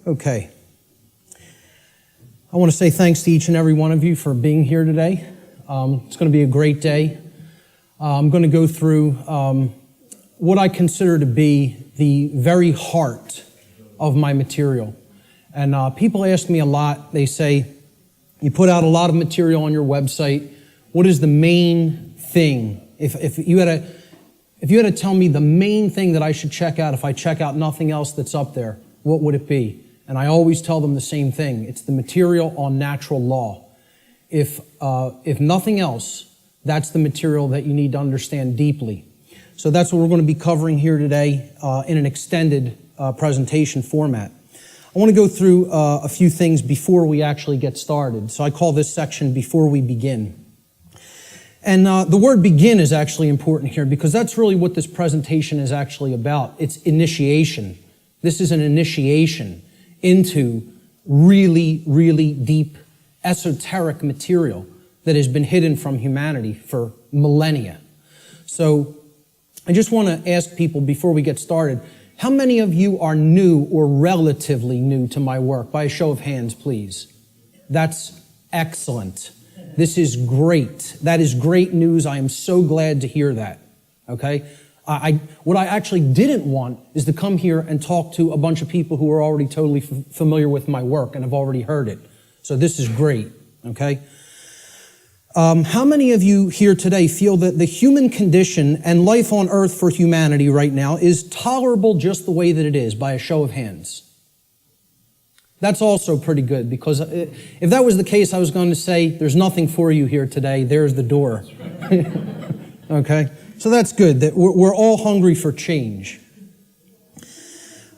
Okay. I want to say thanks to each and every one of you for being here today. It's going to be a great day. I'm going to go through what I consider to be the very heart of my material. And people ask me a lot. They say, you put out a lot of material on your website. What is the main thing? If you had to tell me the main thing that I should check out if I check out nothing else that's up there, what would it be? And I always tell them the same thing. It's the material on natural law. If nothing else, that's the material that you need to understand deeply. So that's what we're going to be covering here today in an extended presentation format. I want to go through a few things before we actually get started. So I call this section Before We Begin. And the word begin is actually important here because that's really what this presentation is actually about. It's initiation. This is an initiation into really, really deep, esoteric material that has been hidden from humanity for millennia. So I just want to ask people before we get started, how many of you are new or relatively new to my work? By a show of hands, please. That's excellent. This is great. That is great news. I am so glad to hear that. Okay? What I actually didn't want is to come here and talk to a bunch of people who are already totally familiar with my work and have already heard it. So this is great, okay? How many of you here today feel that the human condition and life on earth for humanity right now is tolerable just the way that it is, by a show of hands? That's also pretty good, because if that was the case, I was going to say, there's nothing for you here today. There's the door. Okay? So that's good, that we're all hungry for change.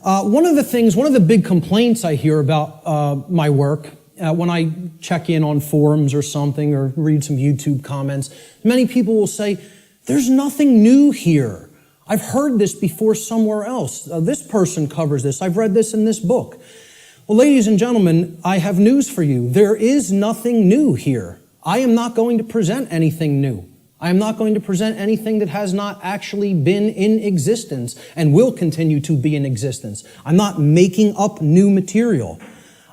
One of the big complaints I hear about my work, when I check in on forums or something, or read some YouTube comments, many people will say, there's nothing new here. I've heard this before somewhere else. This person covers this. I've read this in this book. Well, ladies and gentlemen, I have news for you. There is nothing new here. I am not going to present anything new. I am not going to present anything that has not actually been in existence and will continue to be in existence. I'm not making up new material.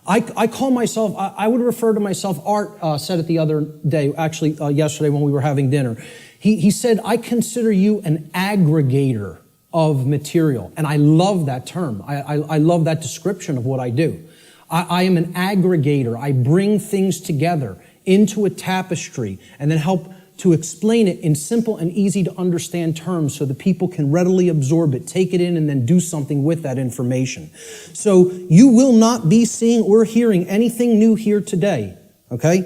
I call myself, I would refer to myself, Art said it the other day, actually yesterday when we were having dinner. He said, I consider you an aggregator of material. And I love that term. I love that description of what I do. I am an aggregator. I bring things together into a tapestry and then help to explain it in simple and easy to understand terms so that people can readily absorb it, take it in, and then do something with that information. So you will not be seeing or hearing anything new here today, okay?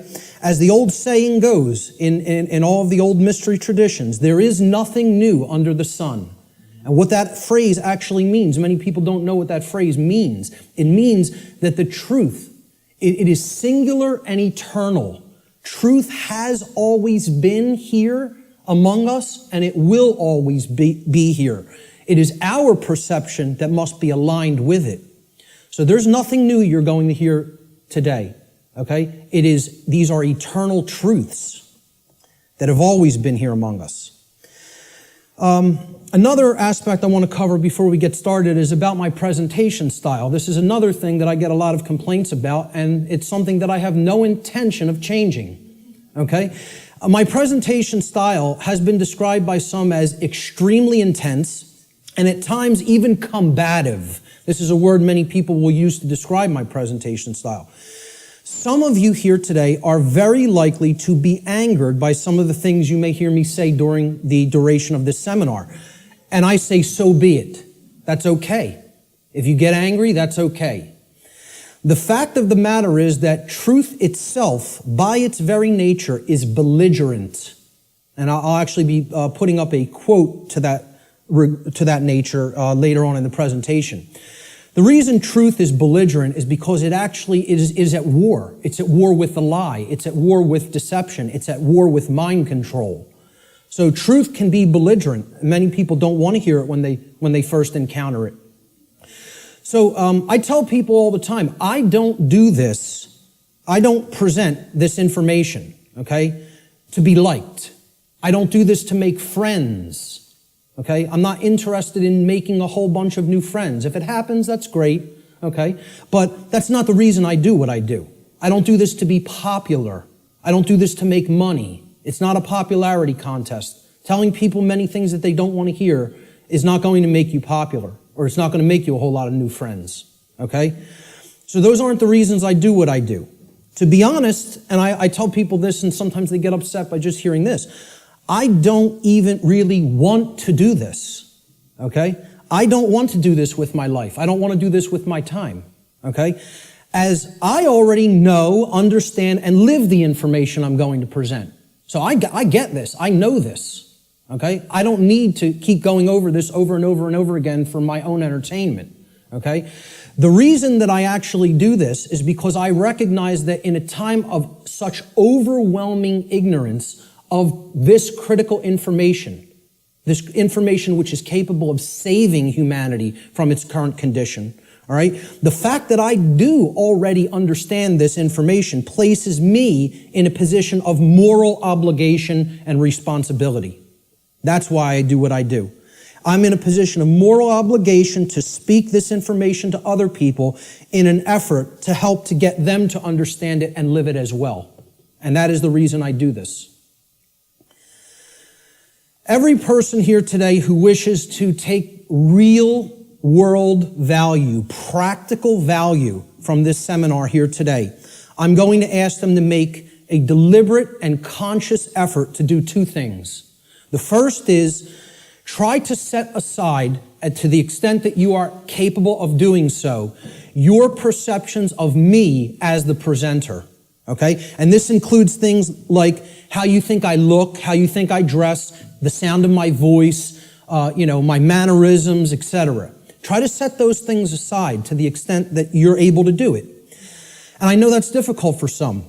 As the old saying goes in all of the old mystery traditions, there is nothing new under the sun. And what that phrase actually means, many people don't know what that phrase means. It means that the truth, it is singular and eternal. Truth has always been here among us, and it will always be here. It is our perception that must be aligned with it. So there's nothing new you're going to hear today, okay? These are eternal truths that have always been here among us. Another aspect I want to cover before we get started is about my presentation style. This is another thing that I get a lot of complaints about, and it's something that I have no intention of changing. Okay? My presentation style has been described by some as extremely intense and at times even combative. This is a word many people will use to describe my presentation style. Some of you here today are very likely to be angered by some of the things you may hear me say during the duration of this seminar. And I say, so be it. That's okay. If you get angry, that's okay. The fact of the matter is that truth itself, by its very nature, is belligerent. And I'll actually be putting up a quote to that nature later on in the presentation. The reason truth is belligerent is because it actually is at war. It's at war with the lie. It's at war with deception. It's at war with mind control. So truth can be belligerent. Many people don't want to hear it when they first encounter it. So I tell people all the time, I don't do this. I don't present this information, okay, to be liked. I don't do this to make friends, okay? I'm not interested in making a whole bunch of new friends. If it happens, that's great. okay? But that's not the reason I do what I do. I don't do this to be popular. I don't do this to make money. It's not a popularity contest. Telling people many things that they don't want to hear is not going to make you popular, or it's not going to make you a whole lot of new friends, okay? So those aren't the reasons I do what I do. To be honest, and I tell people this, and sometimes they get upset by just hearing this, I don't even really want to do this, okay? I don't want to do this with my life. I don't want to do this with my time, okay? As I already know, understand, and live the information I'm going to present. So I get this. I know this, okay? I don't need to keep going over this over and over and over again for my own entertainment, okay? The reason that I actually do this is because I recognize that in a time of such overwhelming ignorance of this critical information, this information which is capable of saving humanity from its current condition, all right? The fact that I do already understand this information places me in a position of moral obligation and responsibility. That's why I do what I do. I'm in a position of moral obligation to speak this information to other people in an effort to help to get them to understand it and live it as well. And that is the reason I do this. Every person here today who wishes to take real world value, practical value from this seminar here today, I'm going to ask them to make a deliberate and conscious effort to do two things. The first is try to set aside, to the extent that you are capable of doing so, your perceptions of me as the presenter, okay? And this includes things like how you think I look, how you think I dress, the sound of my voice, my mannerisms, etc. Try to set those things aside to the extent that you're able to do it. And I know that's difficult for some.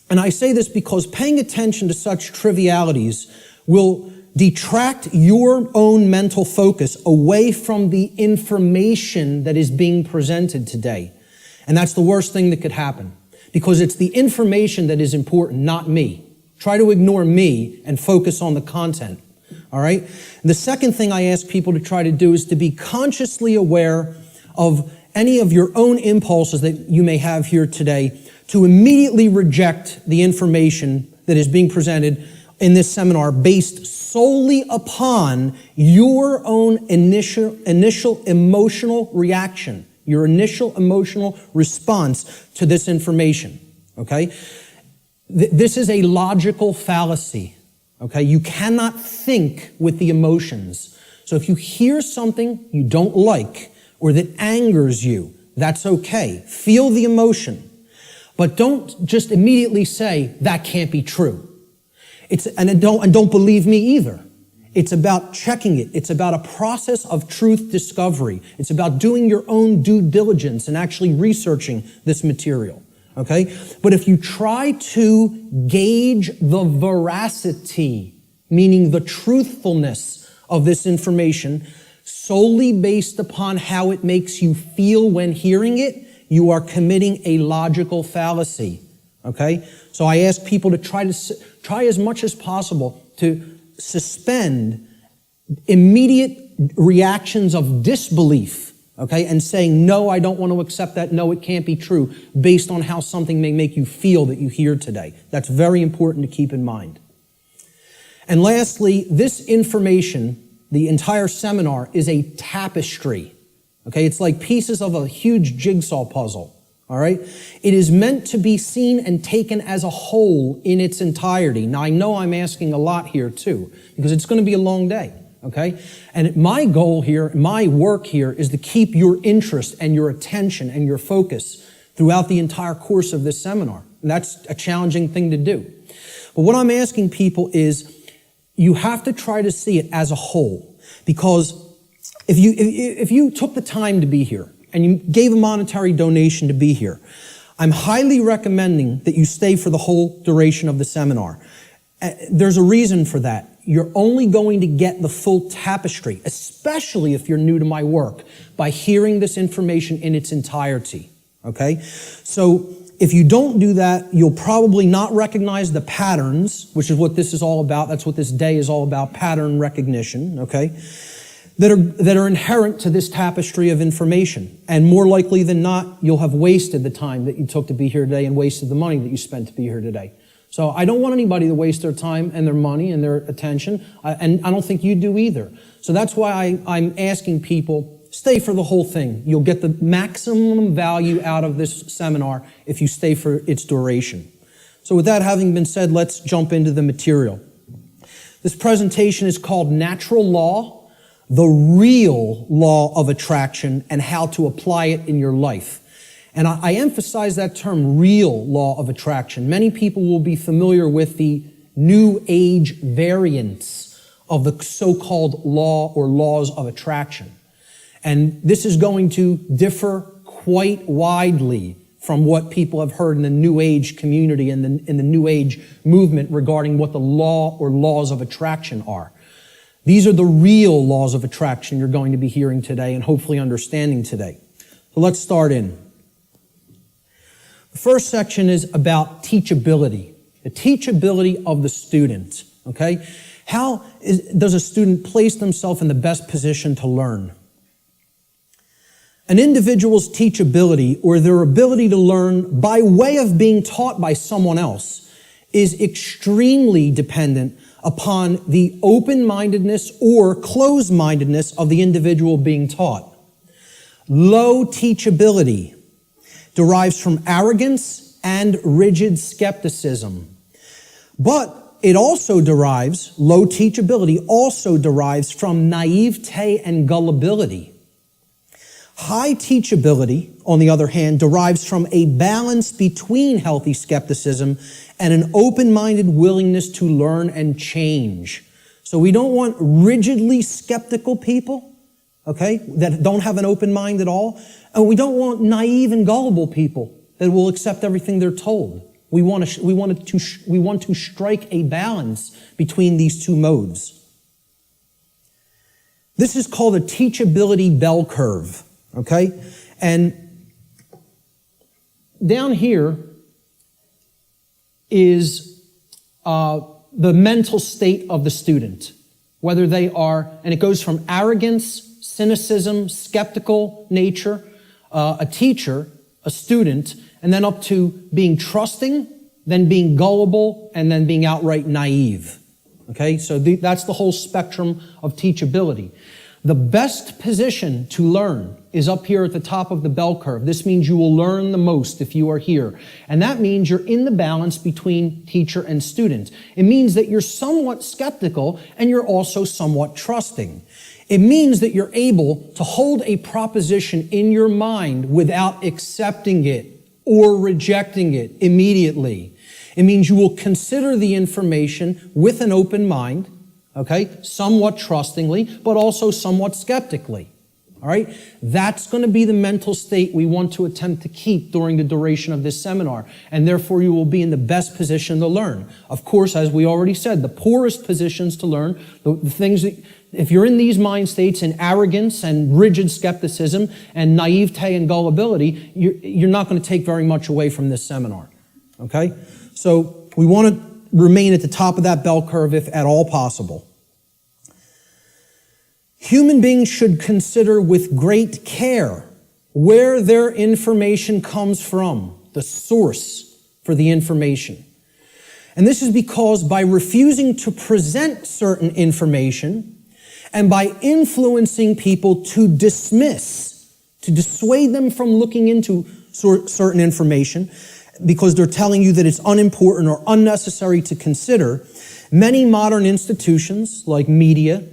And I say this because paying attention to such trivialities will detract your own mental focus away from the information that is being presented today. And that's the worst thing that could happen, because it's the information that is important, not me. Try to ignore me and focus on the content, all right? The second thing I ask people to try to do is to be consciously aware of any of your own impulses that you may have here today, to immediately reject the information that is being presented in this seminar based solely upon your own initial emotional reaction, your initial emotional response to this information, okay? This is a logical fallacy, okay? You cannot think with the emotions. So if you hear something you don't like or that angers you, that's okay. Feel the emotion, but don't just immediately say, that can't be true. And don't believe me either. It's about checking it. It's about a process of truth discovery. It's about doing your own due diligence and actually researching this material, okay? But if you try to gauge the veracity, meaning the truthfulness of this information, solely based upon how it makes you feel when hearing it, you are committing a logical fallacy, okay? So I ask people to try as much as possible to suspend immediate reactions of disbelief, okay, and saying, no, I don't want to accept that, no, it can't be true, based on how something may make you feel that you hear today. That's very important to keep in mind. And lastly, this information, the entire seminar, is a tapestry, okay? It's like pieces of a huge jigsaw puzzle. All right? It is meant to be seen and taken as a whole in its entirety. Now, I know I'm asking a lot here too, because it's going to be a long day, okay? And my goal here, my work here, is to keep your interest and your attention and your focus throughout the entire course of this seminar. And that's a challenging thing to do. But what I'm asking people is, you have to try to see it as a whole, because if you took the time to be here, and you gave a monetary donation to be here, I'm highly recommending that you stay for the whole duration of the seminar. There's a reason for that. You're only going to get the full tapestry, especially if you're new to my work, by hearing this information in its entirety, okay? So if you don't do that, you'll probably not recognize the patterns, which is what this is all about. That's what this day is all about, pattern recognition, okay? that are inherent to this tapestry of information. And more likely than not, you'll have wasted the time that you took to be here today and wasted the money that you spent to be here today. So I don't want anybody to waste their time and their money and their attention, and I don't think you do either. So that's why I'm asking people, stay for the whole thing. You'll get the maximum value out of this seminar if you stay for its duration. So with that having been said, let's jump into the material. This presentation is called Natural Law, the Real Law of Attraction, and How to Apply It in Your Life. And I emphasize that term, real law of attraction. Many people will be familiar with the New Age variants of the so-called law or laws of attraction. And this is going to differ quite widely from what people have heard in the New Age community and in the New Age movement regarding what the law or laws of attraction are. These are the real laws of attraction you're going to be hearing today and hopefully understanding today. So let's start in. The first section is about teachability, the teachability of the student, okay? How does a student place themselves in the best position to learn? An individual's teachability, or their ability to learn by way of being taught by someone else, is extremely dependent upon the open-mindedness or closed-mindedness of the individual being taught. Low teachability derives from arrogance and rigid skepticism. But it also derives, low teachability also derives from naivete and gullibility. High teachability, on the other hand, derives from a balance between healthy skepticism and an open-minded willingness to learn and change. So we don't want rigidly skeptical people, okay, that don't have an open mind at all. And we don't want naive and gullible people that will accept everything they're told. We want to strike a balance between these two modes. This is called a teachability bell curve. Okay? And down here is the mental state of the student, whether they are, and it goes from arrogance, cynicism, skeptical nature, a teacher, a student, and then up to being trusting, then being gullible, and then being outright naive. Okay? So that's the whole spectrum of teachability. The best position to learn is up here at the top of the bell curve. This means you will learn the most if you are here. And that means you're in the balance between teacher and student. It means that you're somewhat skeptical and you're also somewhat trusting. It means that you're able to hold a proposition in your mind without accepting it or rejecting it immediately. It means you will consider the information with an open mind, okay, somewhat trustingly, but also somewhat skeptically. All right? That's going to be the mental state we want to attempt to keep during the duration of this seminar, and therefore you will be in the best position to learn. Of course, as we already said, the poorest positions to learn, the things that, if you're in these mind states in arrogance and rigid skepticism and naivete and gullibility, you're not going to take very much away from this seminar. Okay? So we want to remain at the top of that bell curve if at all possible. Human beings should consider with great care where their information comes from, the source for the information. And this is because by refusing to present certain information and by influencing people to dismiss, to dissuade them from looking into certain information because they're telling you that it's unimportant or unnecessary to consider, many modern institutions like media,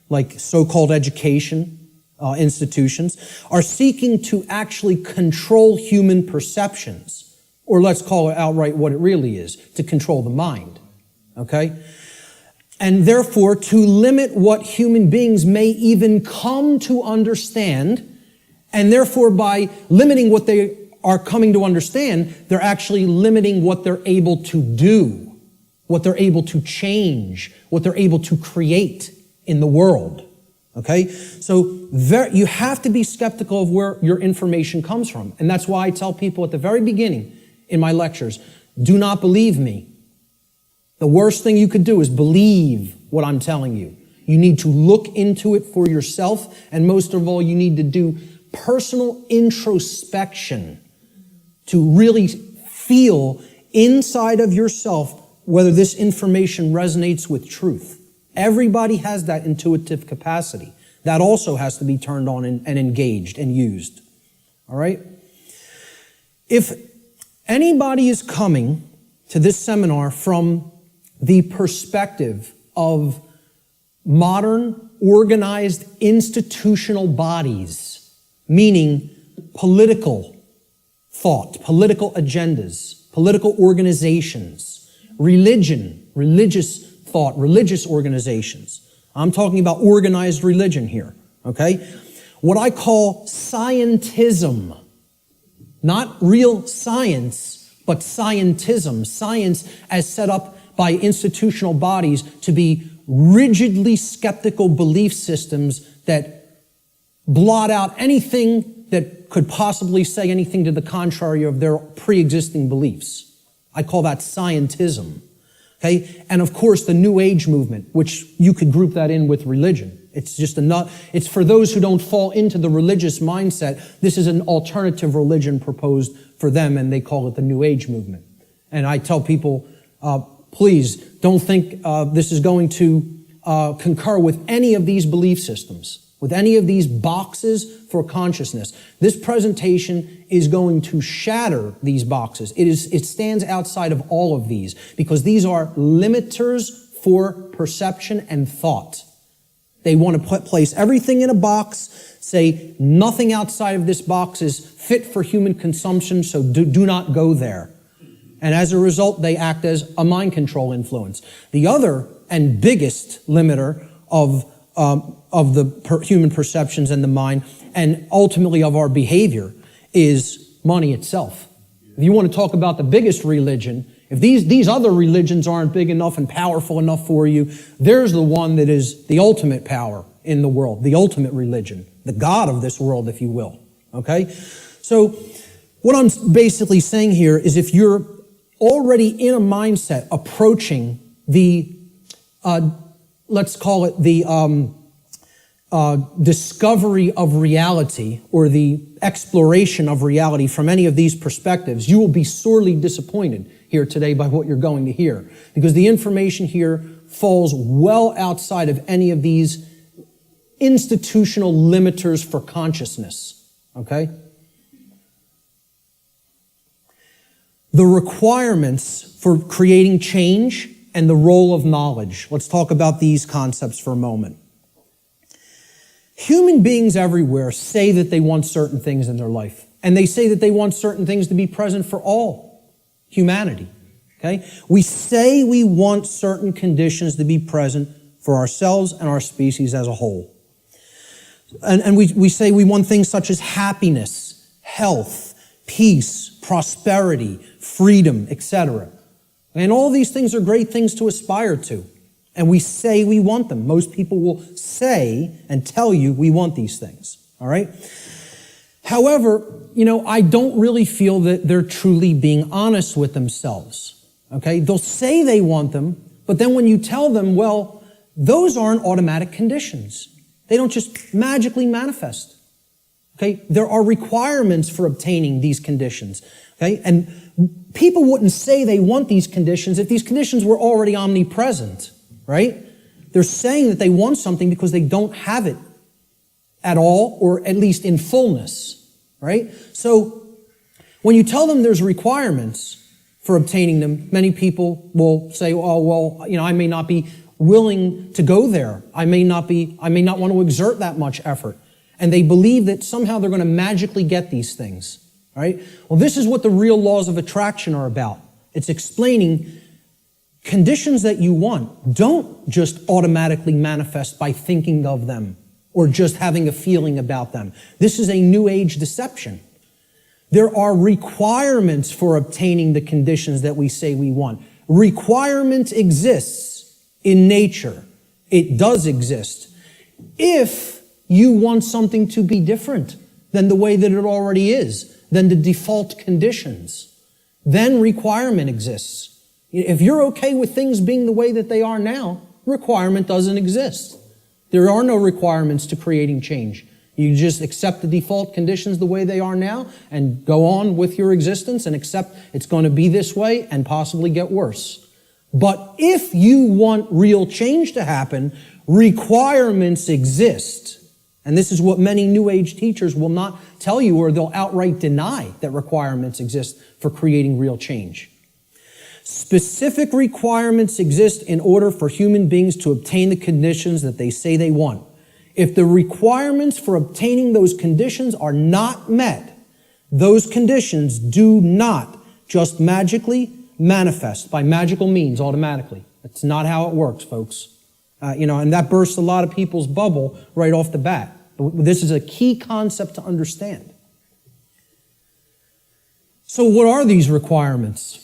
like so-called education institutions, are seeking to actually control human perceptions, or let's call it outright what it really is, to control the mind, okay? And therefore, to limit what human beings may even come to understand, and therefore by limiting what they are coming to understand, they're actually limiting what they're able to do, what they're able to change, what they're able to create in the world, okay? So you have to be skeptical of where your information comes from. And that's why I tell people at the very beginning in my lectures, do not believe me. The worst thing you could do is believe what I'm telling you. You need to look into it for yourself. And most of all, you need to do personal introspection to really feel inside of yourself whether this information resonates with truth. Everybody has that intuitive capacity. That also has to be turned on and engaged and used. All right? If anybody is coming to this seminar from the perspective of modern, organized, institutional bodies, meaning political thought, political agendas, political organizations, religion, religious thought, religious organizations. I'm talking about organized religion here, okay? What I call scientism, not real science, but scientism. Science as set up by institutional bodies to be rigidly skeptical belief systems that blot out anything that could possibly say anything to the contrary of their pre-existing beliefs. I call that scientism. Okay? And of course, the New Age movement, which you could group that in with religion. It's for those who don't fall into the religious mindset. This is an alternative religion proposed for them, and they call it the New Age movement. And I tell people, please don't think this is going to concur with any of these belief systems, with any of these boxes for consciousness. This presentation is going to shatter these boxes. It stands outside of all of these because these are limiters for perception and thought. They want to place everything in a box, say nothing outside of this box is fit for human consumption, so do not go there. And as a result, they act as a mind control influence. The other and biggest limiter of the human perceptions and the mind, and ultimately of our behavior, is money itself. If you want to talk about the biggest religion, if these other religions aren't big enough and powerful enough for you, there's the one that is the ultimate power in the world, the ultimate religion, the God of this world, if you will. Okay? So what I'm basically saying here is if you're already in a mindset approaching the, let's call it the discovery of reality or the exploration of reality from any of these perspectives, you will be sorely disappointed here today by what you're going to hear. Because the information here falls well outside of any of these institutional limiters for consciousness. Okay? The requirements for creating change and the role of knowledge. Let's talk about these concepts for a moment. Human beings everywhere say that they want certain things in their life. And they say that they want certain things to be present for all humanity. Okay? We say we want certain conditions to be present for ourselves and our species as a whole. And we say we want things such as happiness, health, peace, prosperity, freedom, etc. And all these things are great things to aspire to. And we say we want them. Most people will say and tell you we want these things. All right? However, I don't really feel that they're truly being honest with themselves. Okay? They'll say they want them, but then when you tell them, well, those aren't automatic conditions. They don't just magically manifest. Okay? There are requirements for obtaining these conditions. Okay? And people wouldn't say they want these conditions if these conditions were already omnipresent. Right? They're saying that they want something because they don't have it at all, or at least in fullness. Right? So when you tell them there's requirements for obtaining them, many people will say, oh, well, I may not be willing to go there. I may not want to exert that much effort. And they believe that somehow they're going to magically get these things. Right? Well, this is what the real laws of attraction are about. It's explaining conditions that you want don't just automatically manifest by thinking of them or just having a feeling about them. This is a New Age deception. There are requirements for obtaining the conditions that we say we want. Requirement exists in nature. It does exist. If you want something to be different than the way that it already is, than the default conditions, then requirement exists. If you're okay with things being the way that they are now, requirement doesn't exist. There are no requirements to creating change. You just accept the default conditions the way they are now and go on with your existence and accept it's going to be this way and possibly get worse. But if you want real change to happen, requirements exist. And this is what many New Age teachers will not tell you, or they'll outright deny that requirements exist for creating real change. Specific requirements exist in order for human beings to obtain the conditions that they say they want. If the requirements for obtaining those conditions are not met, those conditions do not just magically manifest by magical means automatically. That's not how it works, folks. And that bursts a lot of people's bubble right off the bat. This is a key concept to understand. So what are these requirements?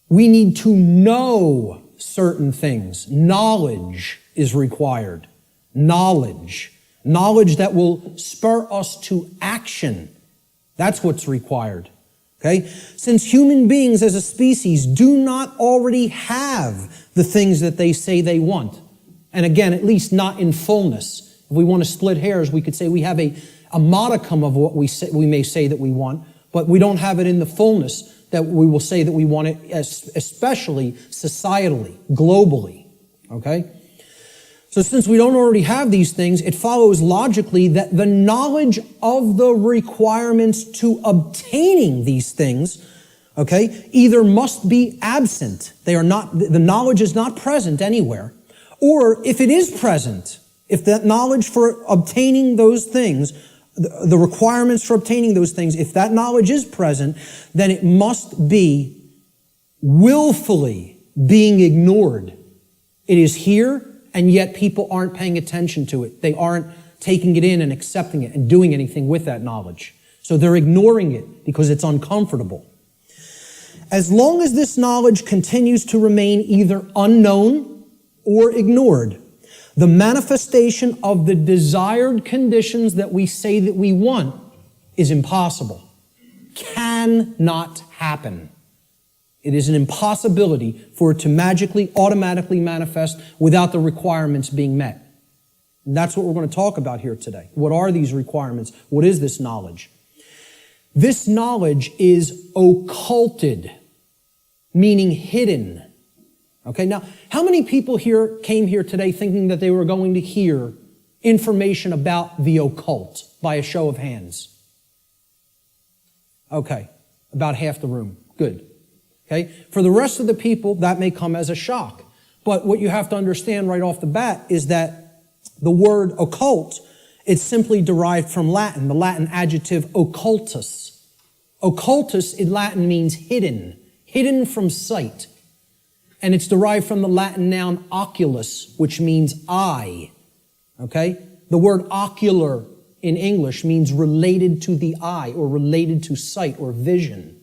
We need to know certain things. Knowledge is required. Knowledge. Knowledge that will spur us to action. That's what's required. Okay? Since human beings as a species do not already have the things that they say they want, and again, at least not in fullness. If we want to split hairs, we could say we have a modicum of what we may say that we want, but we don't have it in the fullness that we will say that we want it, especially societally, globally. Okay? So since we don't already have these things, it follows logically that the knowledge of the requirements to obtaining these things, okay, either must be absent. The knowledge is not present anywhere. Or if it is present, if that knowledge for obtaining those things, the requirements for obtaining those things, if that knowledge is present, then it must be willfully being ignored. It is here, and yet people aren't paying attention to it. They aren't taking it in and accepting it and doing anything with that knowledge. So they're ignoring it because it's uncomfortable. As long as this knowledge continues to remain either unknown or ignored, the manifestation of the desired conditions that we say that we want is impossible. Cannot happen. It is an impossibility for it to magically, automatically manifest without the requirements being met. And that's what we're going to talk about here today. What are these requirements? What is this knowledge? This knowledge is occulted, meaning hidden. Okay, now, how many people here came here today thinking that they were going to hear information about the occult by a show of hands? Okay, about half the room. Good. Okay, for the rest of the people, that may come as a shock. But what you have to understand right off the bat is that the word occult, it's simply derived from Latin, the Latin adjective occultus. Occultus in Latin means hidden, hidden from sight. And it's derived from the Latin noun oculus, which means eye. Okay? The word ocular in English means related to the eye or related to sight or vision.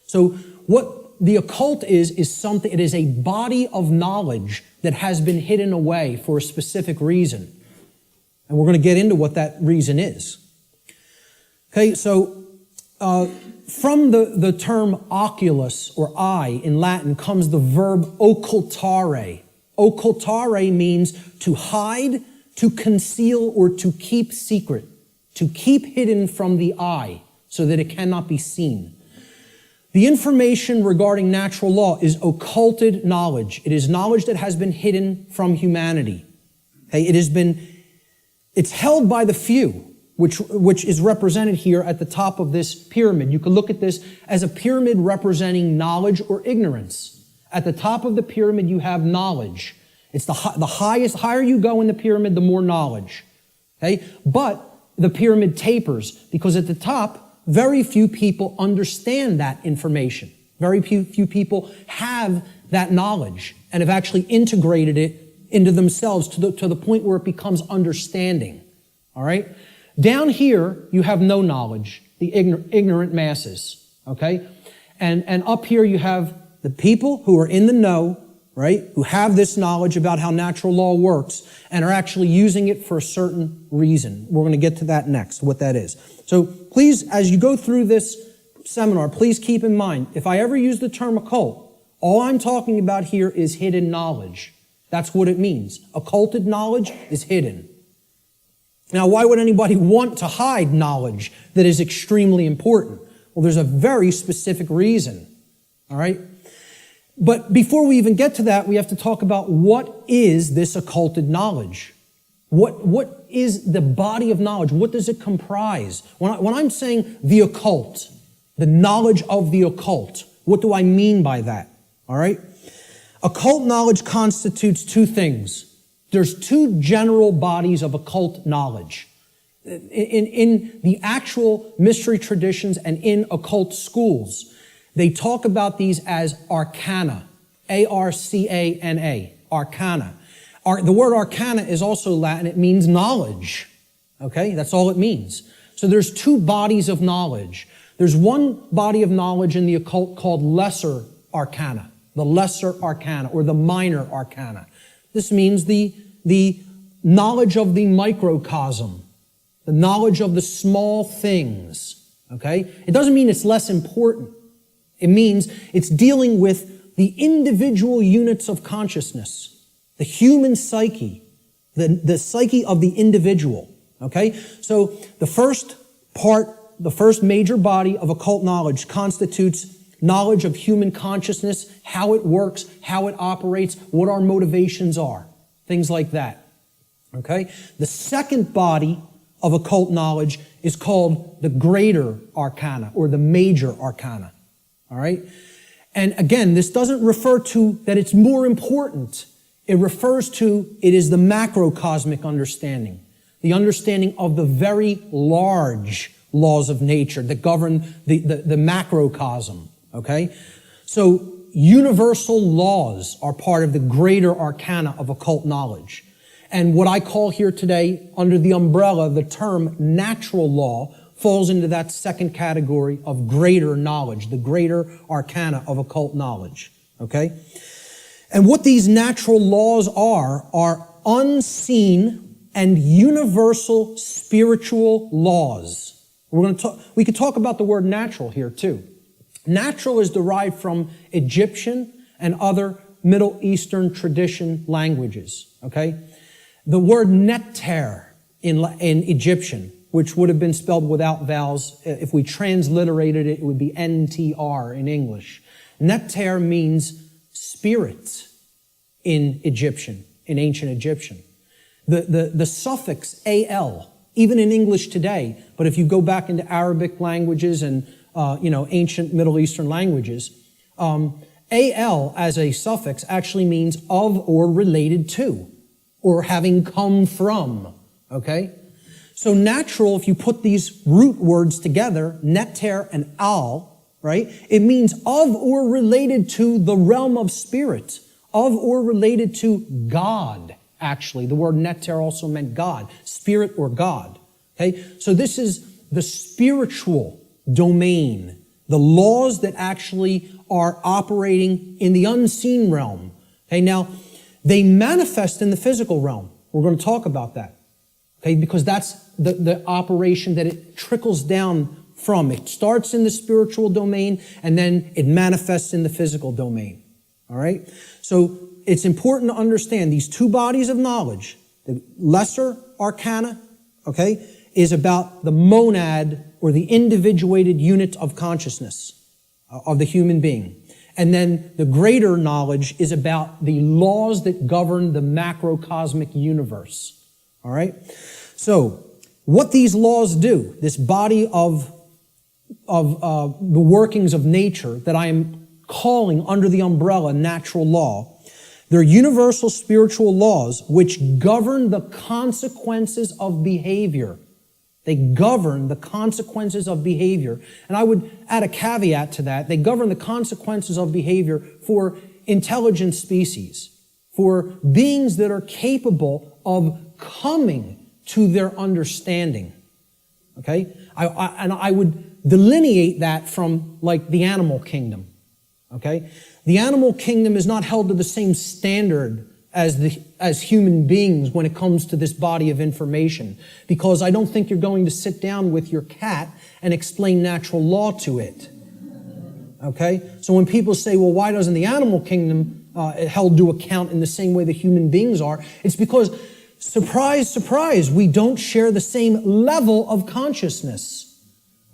So what the occult is something, it is a body of knowledge that has been hidden away for a specific reason. And we're going to get into what that reason is. Okay, so from the term oculus or eye in Latin comes the verb occultare. Occultare means to hide, to conceal, or to keep secret. To keep hidden from the eye so that it cannot be seen. The information regarding natural law is occulted knowledge. It is knowledge that has been hidden from humanity. Okay, it's held by the few. Which is represented here at the top of this pyramid. You can look at this as a pyramid representing knowledge or ignorance. At the top of the pyramid, you have knowledge. It's the higher you go in the pyramid, the more knowledge. Okay? But the pyramid tapers because at the top, very few people understand that information. Very few people have that knowledge and have actually integrated it into themselves to the point where it becomes understanding. All right? Down here, you have no knowledge, the ignorant masses, okay? And up here you have the people who are in the know, right? Who have this knowledge about how natural law works and are actually using it for a certain reason. We're going to get to that next, what that is. So please, as you go through this seminar, please keep in mind, if I ever use the term occult, all I'm talking about here is hidden knowledge. That's what it means. Occulted knowledge is hidden. Now, why would anybody want to hide knowledge that is extremely important? Well, there's a very specific reason, all right? But before we even get to that, we have to talk about what is this occulted knowledge? What is the body of knowledge? What does it comprise? When I'm saying the occult, the knowledge of the occult, what do I mean by that? All right? Occult knowledge constitutes two things. There's two general bodies of occult knowledge. In the actual mystery traditions and in occult schools, they talk about these as arcana, A-R-C-A-N-A, arcana. The word arcana is also Latin. It means knowledge, okay? That's all it means. So there's two bodies of knowledge. There's one body of knowledge in the occult called lesser arcana, the lesser arcana or the minor arcana. This means the knowledge of the microcosm, the knowledge of the small things, okay? It doesn't mean it's less important. It means it's dealing with the individual units of consciousness, the human psyche, the psyche of the individual, okay? So the first major body of occult knowledge constitutes knowledge of human consciousness, how it works, how it operates, what our motivations are, things like that, okay? The second body of occult knowledge is called the greater arcana or the major arcana, all right? And again, this doesn't refer to that it's more important. It refers to it is the macrocosmic understanding, the understanding of the very large laws of nature that govern the macrocosm, okay? So universal laws are part of the greater arcana of occult knowledge. And what I call here today, under the umbrella, the term natural law, falls into that second category of greater knowledge, the greater arcana of occult knowledge, okay? And what these natural laws are unseen and universal spiritual laws. We could talk about the word natural here too. Natural is derived from Egyptian and other Middle Eastern tradition languages, okay? The word neter in Egyptian, which would have been spelled without vowels, if we transliterated it, it would be N-T-R in English. Neter means spirit in Egyptian, in ancient Egyptian. The suffix al, even in English today, but if you go back into Arabic languages and ancient Middle Eastern languages, al as a suffix actually means of or related to, or having come from, okay? So natural, if you put these root words together, neter and al, right? It means of or related to the realm of spirit, of or related to God, actually. The word neter also meant God, spirit or God, okay? So this is the spiritual domain, the laws that actually are operating in the unseen realm, okay? Now, they manifest in the physical realm. We're going to talk about that, okay? Because that's the operation that it trickles down from. It starts in the spiritual domain and then it manifests in the physical domain, all right? So it's important to understand these two bodies of knowledge. The lesser arcana, okay, is about the monad or the individuated unit of consciousness of the human being. And then the greater knowledge is about the laws that govern the macrocosmic universe. All right? So, what these laws do, this body of the workings of nature that I am calling under the umbrella natural law, they're universal spiritual laws which govern the consequences of behavior. They govern the consequences of behavior. And I would add a caveat to that. They govern the consequences of behavior for intelligent species, for beings that are capable of coming to their understanding. Okay? I would delineate that from like the animal kingdom. Okay? The animal kingdom is not held to the same standard as human beings when it comes to this body of information, because I don't think you're going to sit down with your cat and explain natural law to it. Okay? So when people say, well, why doesn't the animal kingdom held to account in the same way that human beings are. It's because, surprise, surprise, we don't share the same level of consciousness.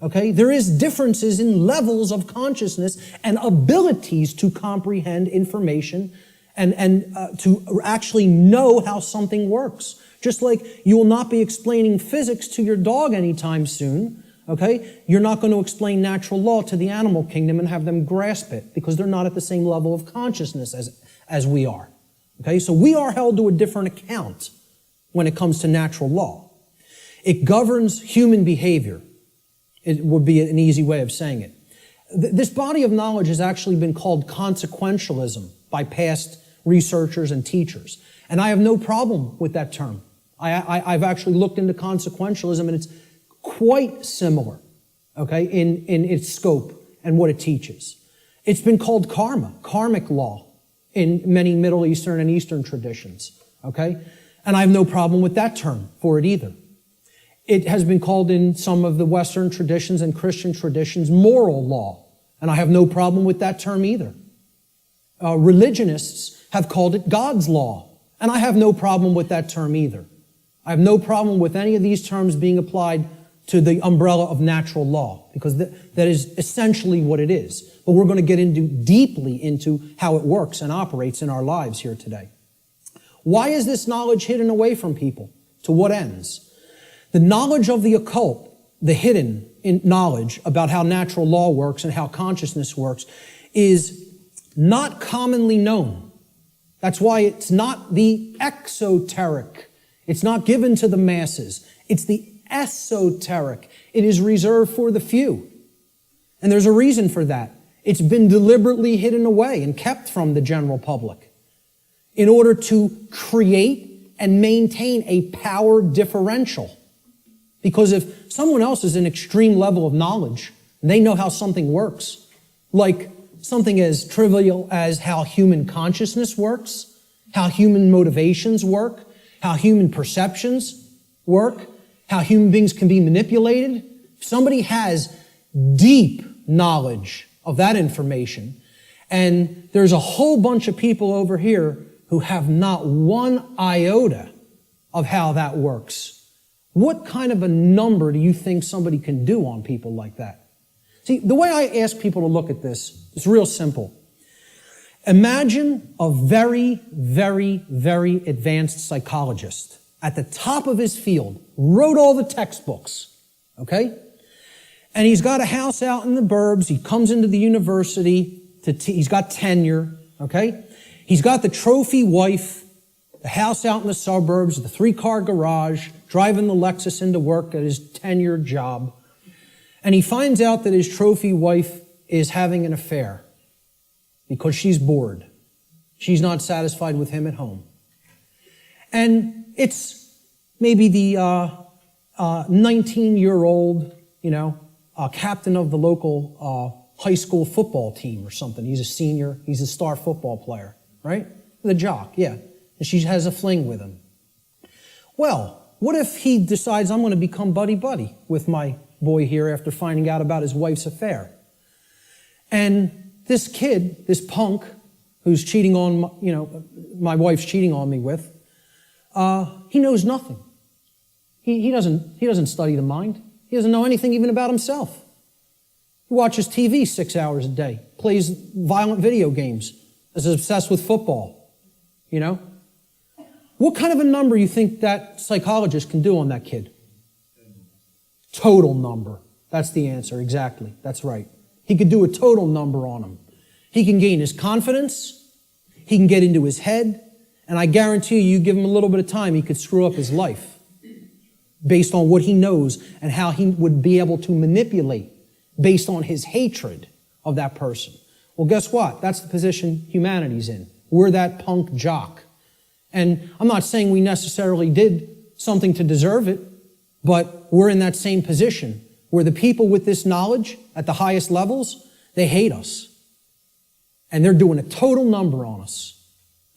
Okay? There is differences in levels of consciousness and abilities to comprehend information and to actually know how something works. Just like you will not be explaining physics to your dog anytime soon, okay? You're not going to explain natural law to the animal kingdom and have them grasp it because they're not at the same level of consciousness as we are. Okay? So we are held to a different account when it comes to natural law. It governs human behavior. It would be an easy way of saying it. This body of knowledge has actually been called consequentialism by past researchers and teachers. And I have no problem with that term. I've actually looked into consequentialism, and it's quite similar, okay, in its scope and what it teaches. It's been called karma, karmic law, in many Middle Eastern and Eastern traditions, okay? And I have no problem with that term for it either. It has been called in some of the Western traditions and Christian traditions moral law, and I have no problem with that term either. Religionists have called it God's law, and I have no problem with that term either. I have no problem with any of these terms being applied to the umbrella of natural law, because that is essentially what it is. But we're going to get deeply into how it works and operates in our lives here today. Why is this knowledge hidden away from people? To what ends? The knowledge of the occult, the hidden knowledge about how natural law works and how consciousness works, is not commonly known. That's why it's not the exoteric. It's not given to the masses. It's the esoteric. It is reserved for the few. And there's a reason for that. It's been deliberately hidden away and kept from the general public in order to create and maintain a power differential. Because if someone else is an extreme level of knowledge, and they know how something works, like something as trivial as how human consciousness works, how human motivations work, how human perceptions work, how human beings can be manipulated. If somebody has deep knowledge of that information, and there's a whole bunch of people over here who have not one iota of how that works, what kind of a number do you think somebody can do on people like that? See, the way I ask people to look at this is real simple. Imagine a very, very, very advanced psychologist at the top of his field, wrote all the textbooks, okay? And he's got a house out in the burbs. He comes into the university. He's got tenure, okay? He's got the trophy wife, the house out in the suburbs, the 3-car garage, driving the Lexus into work at his tenured job. And he finds out that his trophy wife is having an affair because she's bored. She's not satisfied with him at home. And it's maybe the 19-year-old, captain of the local high school football team or something. He's a senior. He's a star football player, right? The jock, yeah. And she has a fling with him. Well, what if he decides, I'm going to become buddy-buddy with my boy here after finding out about his wife's affair? And this kid, this punk, who's cheating on, my wife's cheating on me with, he knows nothing. He doesn't study the mind. He doesn't know anything even about himself. He watches TV 6 hours a day, plays violent video games, is obsessed with football, What kind of a number you think that psychologist can do on that kid? Total number. That's the answer, exactly. That's right. He could do a total number on him. He can gain his confidence. He can get into his head. And I guarantee you give him a little bit of time, he could screw up his life based on what he knows and how he would be able to manipulate based on his hatred of that person. Well, guess what? That's the position humanity's in. We're that punk jock. And I'm not saying we necessarily did something to deserve it, but we're in that same position where the people with this knowledge at the highest levels, they hate us. And they're doing a total number on us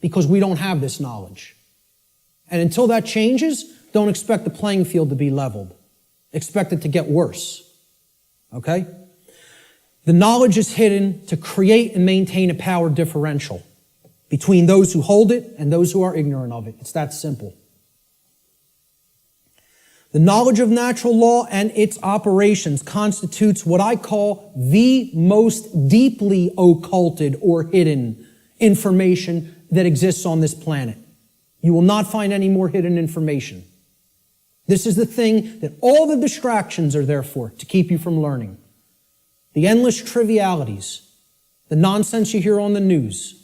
because we don't have this knowledge. And until that changes, don't expect the playing field to be leveled. Expect it to get worse. Okay? The knowledge is hidden to create and maintain a power differential. between those who hold it and those who are ignorant of it. It's that simple. The knowledge of natural law and its operations constitutes what I call the most deeply occulted or hidden information that exists on this planet. You will not find any more hidden information. This is the thing that all the distractions are there for, to keep you from learning. The endless trivialities, the nonsense you hear on the news,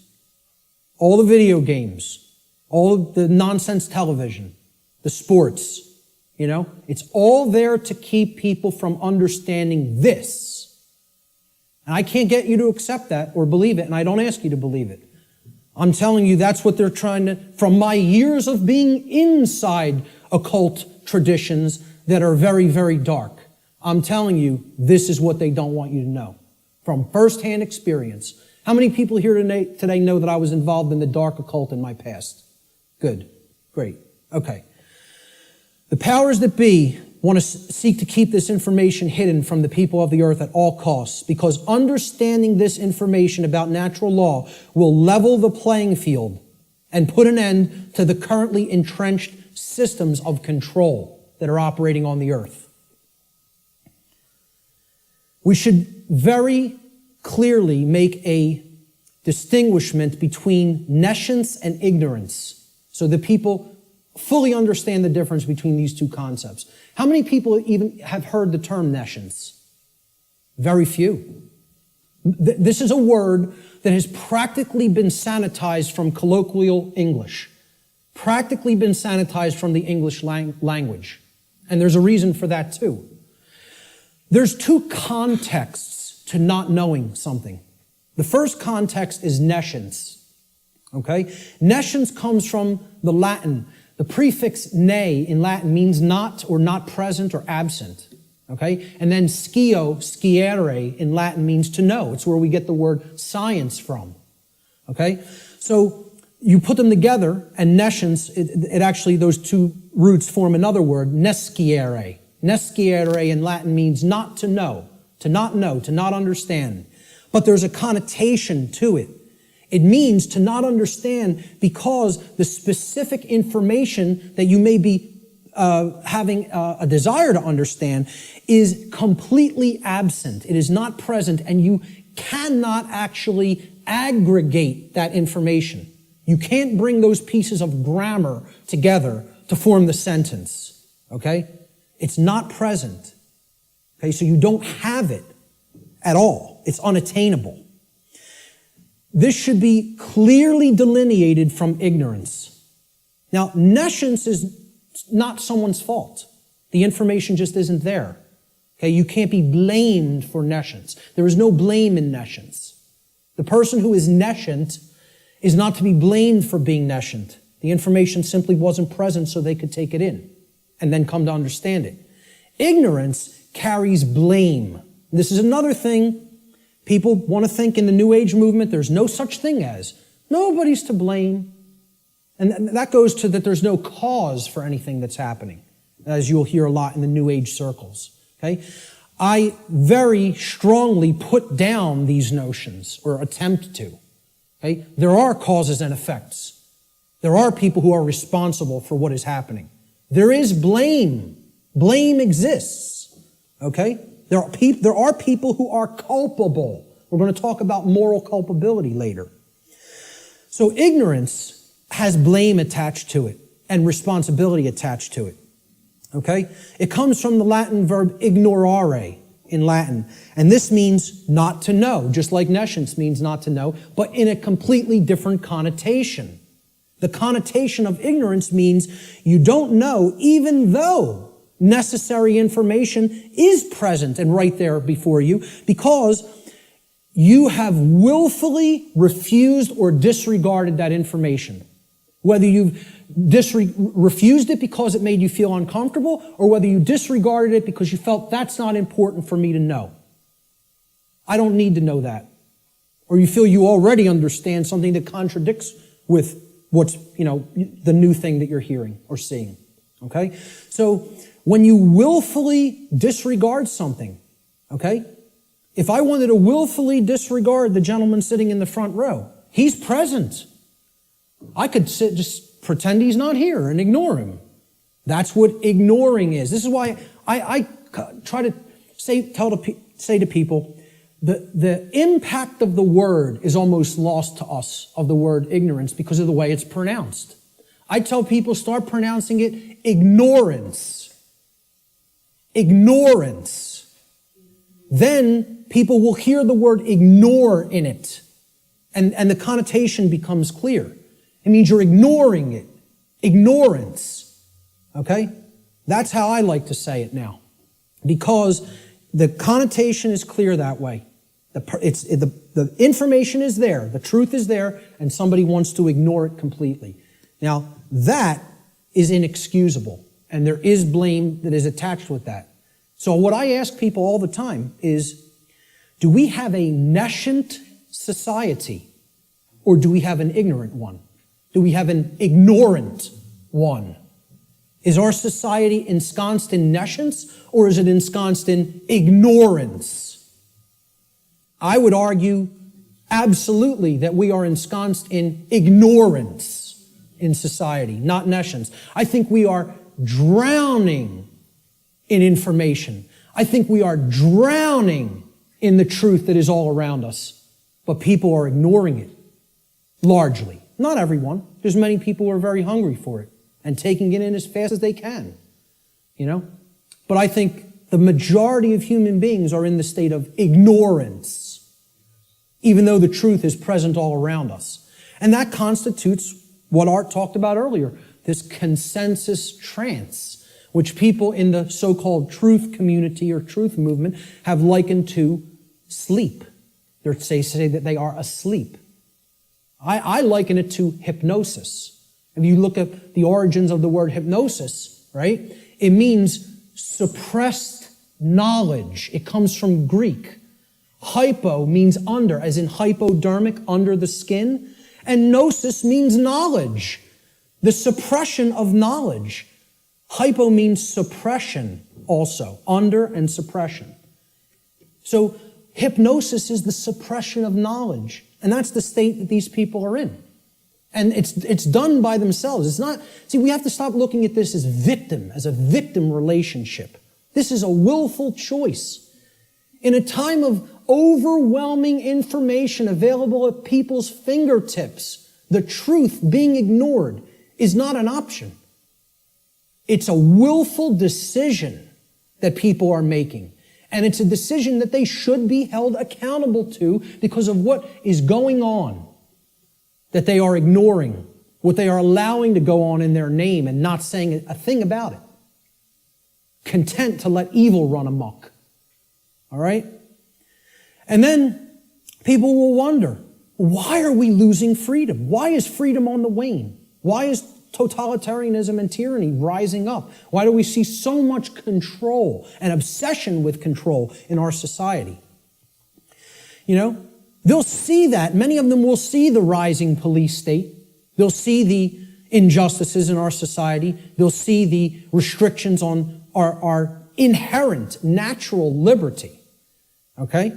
all the video games, all of the nonsense television, the sports, it's all there to keep people from understanding this. And I can't get you to accept that or believe it, and I don't ask you to believe it. I'm telling you that's what they're trying to, from my years of being inside occult traditions that are very, very dark. I'm telling you, this is what they don't want you to know. From firsthand experience. How many people here today know that I was involved in the dark occult in my past? Good. Great. Okay. The powers that be want to seek to keep this information hidden from the people of the earth at all costs, because understanding this information about natural law will level the playing field and put an end to the currently entrenched systems of control that are operating on the earth. We should very clearly make a distinguishment between nescience and ignorance so that people fully understand the difference between these two concepts. How many people even have heard the term nescience? Very few. This is a word that has practically been sanitized from colloquial English, practically been sanitized from the English language. And there's a reason for that too. There's two contexts to not knowing something. The first context is nescience. Okay? Nescience comes from the Latin. The prefix ne in Latin means not or not present or absent. Okay? And then sciere in Latin means to know. It's where we get the word science from. Okay? So you put them together, and nescience, it actually, those two roots form another word, nesciere. Nesciere in Latin means not to know, to not understand. But there's a connotation to it. It means to not understand because the specific information that you may be having a desire to understand is completely absent. It is not present, and you cannot actually aggregate that information. You can't bring those pieces of grammar together to form the sentence. Okay? It's not present. Okay? So you don't have it at all. It's unattainable. This should be clearly delineated from ignorance. Now, nescience is not someone's fault. The information just isn't there. Okay? You can't be blamed for nescience. There is no blame in nescience. The person who is nescient is not to be blamed for being nescient. The information simply wasn't present so they could take it in and then come to understand it. Ignorance carries blame. This is another thing. People want to think in the New Age movement there's no such thing as. Nobody's to blame. And that goes to that there's no cause for anything that's happening, as you'll hear a lot in the New Age circles. Okay? I very strongly put down these notions, or attempt to. Okay? There are causes and effects. There are people who are responsible for what is happening. There is blame. Blame exists. Okay? There are people who are culpable. We're going to talk about moral culpability later. So ignorance has blame attached to it and responsibility attached to it. Okay? It comes from the Latin verb ignorare in Latin. And this means not to know, just like nescience means not to know, but in a completely different connotation. The connotation of ignorance means you don't know even though necessary information is present and right there before you, because you have willfully refused or disregarded that information. Whether you've refused it because it made you feel uncomfortable, or whether you disregarded it because you felt that's not important for me to know. I don't need to know that. Or you feel you already understand something that contradicts with what's, the new thing that you're hearing or seeing. Okay? So, when you willfully disregard something, okay? If I wanted to willfully disregard the gentleman sitting in the front row, he's present. I could just pretend he's not here and ignore him. That's what ignoring is. This is why I try to say to people, the impact of the word is almost lost to us, of the word ignorance, because of the way it's pronounced. I tell people, start pronouncing it ignorance. Ignorance. Then people will hear the word ignore in it, and the connotation becomes clear. It means you're ignoring it. Ignorance. Okay? That's how I like to say it now, because the connotation is clear that way. The information is there, the truth is there, and somebody wants to ignore it completely. Now, that is inexcusable, and there is blame that is attached with that. So what I ask people all the time is, do we have a nescient society, or do we have an ignorant one? Do we have an ignorant one? Is our society ensconced in nescience, or is it ensconced in ignorance? I would argue absolutely that we are ensconced in ignorance in society, not nescience. I think we are drowning in information. I think we are drowning in the truth that is all around us, but people are ignoring it, largely. Not everyone. There's many people who are very hungry for it and taking it in as fast as they can, But I think the majority of human beings are in the state of ignorance, even though the truth is present all around us. And that constitutes what Art talked about earlier, this consensus trance, which people in the so-called truth community or truth movement have likened to sleep. They say that they are asleep. I liken it to hypnosis. If you look at the origins of the word hypnosis, right, it means suppressed knowledge. It comes from Greek. Hypo means under, as in hypodermic, under the skin. And gnosis means knowledge, the suppression of knowledge. Hypo means suppression also, under and suppression. So hypnosis is the suppression of knowledge. And that's the state that these people are in. And it's done by themselves. It's not, we have to stop looking at this as a victim relationship. This is a willful choice. In a time of overwhelming information available at people's fingertips, the truth being ignored is not an option. It's a willful decision that people are making. And it's a decision that they should be held accountable to because of what is going on, that they are ignoring, what they are allowing to go on in their name and not saying a thing about it. Content to let evil run amok. All right? And then people will wonder, why are we losing freedom? Why is freedom on the wane? Why is totalitarianism and tyranny rising up? Why do we see so much control and obsession with control in our society? They'll see that. Many of them will see the rising police state. They'll see the injustices in our society. They'll see the restrictions on our inherent natural liberty. Okay?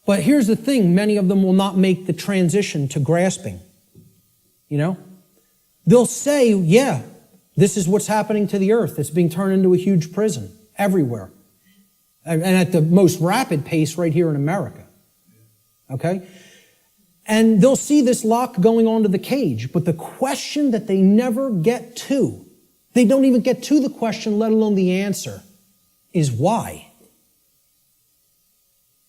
But here's the thing. Many of them will not make the transition to grasping. They'll say, yeah, this is what's happening to the earth. It's being turned into a huge prison everywhere. And at the most rapid pace right here in America. Okay? And they'll see this lock going onto the cage. But the question that they never get to, they don't even get to the question, let alone the answer, is why?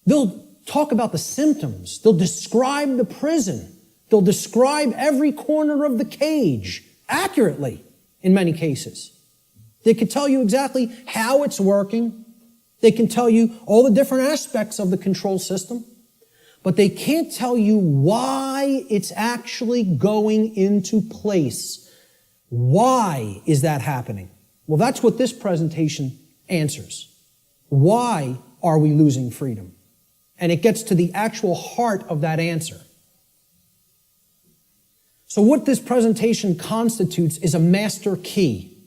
They'll talk about the symptoms. They'll describe the prison. They'll describe every corner of the cage accurately in many cases. They can tell you exactly how it's working. They can tell you all the different aspects of the control system. But they can't tell you why it's actually going into place. Why is that happening? Well, that's what this presentation answers. Why are we losing freedom? And it gets to the actual heart of that answer. So what this presentation constitutes is a master key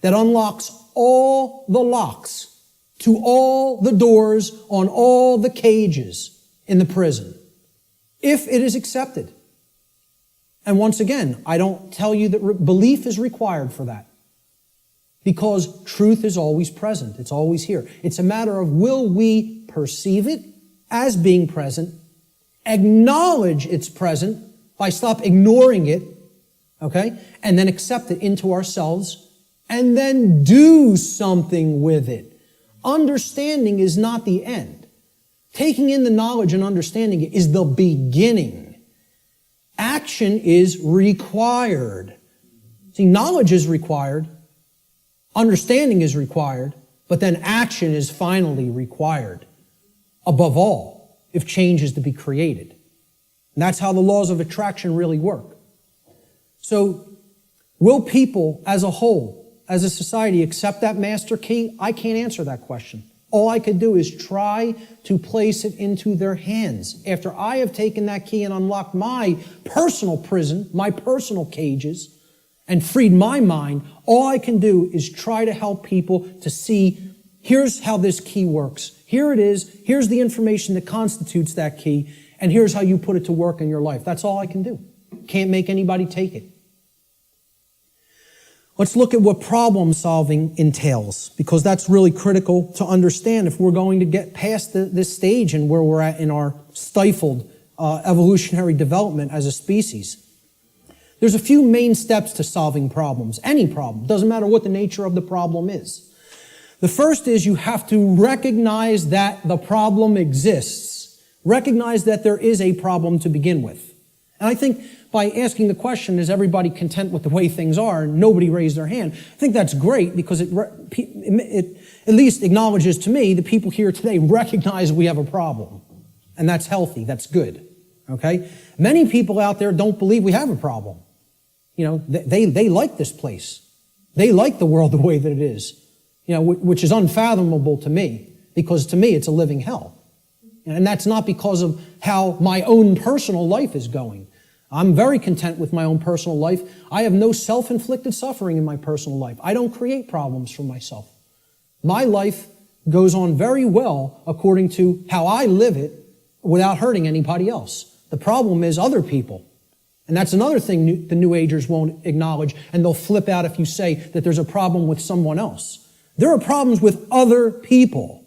that unlocks all the locks to all the doors on all the cages in the prison, if it is accepted. And once again, I don't tell you that belief is required for that, because truth is always present. It's always here. It's a matter of, will we perceive it as being present, acknowledge it's present by stop ignoring it, okay, and then accept it into ourselves, and then do something with it. Understanding is not the end. Taking in the knowledge and understanding it is the beginning. Action is required. See, knowledge is required, understanding is required, but then action is finally required. Above all, if change is to be created. And that's how the laws of attraction really work. So, will people as a whole, as a society, accept that master key? I can't answer that question. All I could do is try to place it into their hands. After I have taken that key and unlocked my personal prison, my personal cages, and freed my mind, all I can do is try to help people to see, here's how this key works. Here it is. Here's the information that constitutes that key. And here's how you put it to work in your life. That's all I can do. Can't make anybody take it. Let's look at what problem solving entails, because that's really critical to understand if we're going to get past this stage and where we're at in our stifled evolutionary development as a species. There's a few main steps to solving problems, any problem. Doesn't matter what the nature of the problem is. The first is you have to recognize that the problem exists. Recognize that there is a problem to begin with. And I think by asking the question, is everybody content with the way things are? Nobody raised their hand. I think that's great, because it at least acknowledges to me that people here today recognize we have a problem. And that's healthy. That's good. Okay? Many people out there don't believe we have a problem. You know, they like this place. They like the world the way that it is. You know, which is unfathomable to me, because to me it's a living hell. And that's not because of how my own personal life is going. I'm very content with my own personal life. I have no self-inflicted suffering in my personal life. I don't create problems for myself. My life goes on very well according to how I live it without hurting anybody else. The problem is other people. And that's another thing the New Agers won't acknowledge, and they'll flip out if you say that there's a problem with someone else. There are problems with other people,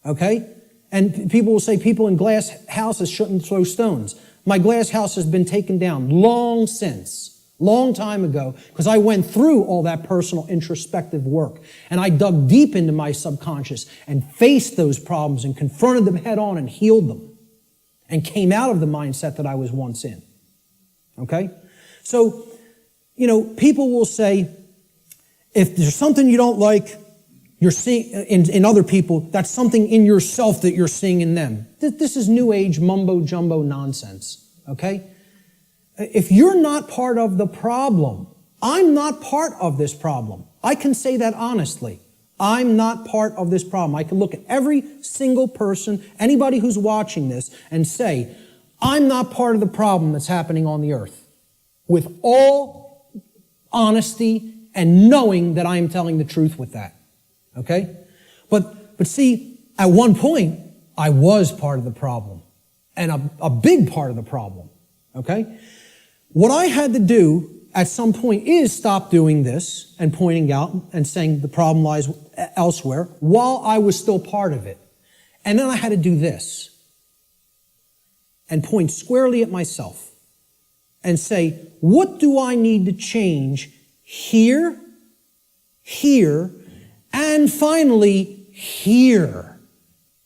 okay? And people will say people in glass houses shouldn't throw stones. My glass house has been taken down long time ago, because I went through all that personal introspective work. And I dug deep into my subconscious and faced those problems and confronted them head on and healed them. And came out of the mindset that I was once in. Okay? So, you know, people will say, if there's something you don't like, you're seeing in other people, that's something in yourself that you're seeing in them. This is New Age mumbo-jumbo nonsense, okay? If you're not part of the problem, I'm not part of this problem. I can say that honestly. I'm not part of this problem. I can look at every single person, anybody who's watching this, and say, I'm not part of the problem that's happening on the earth. With all honesty and knowing that I am telling the truth with that. Okay? But see, at one point, I was part of the problem. And a big part of the problem. Okay? What I had to do at some point is stop doing this and pointing out and saying the problem lies elsewhere while I was still part of it. And then I had to do this and point squarely at myself and say, what do I need to change here, and finally here,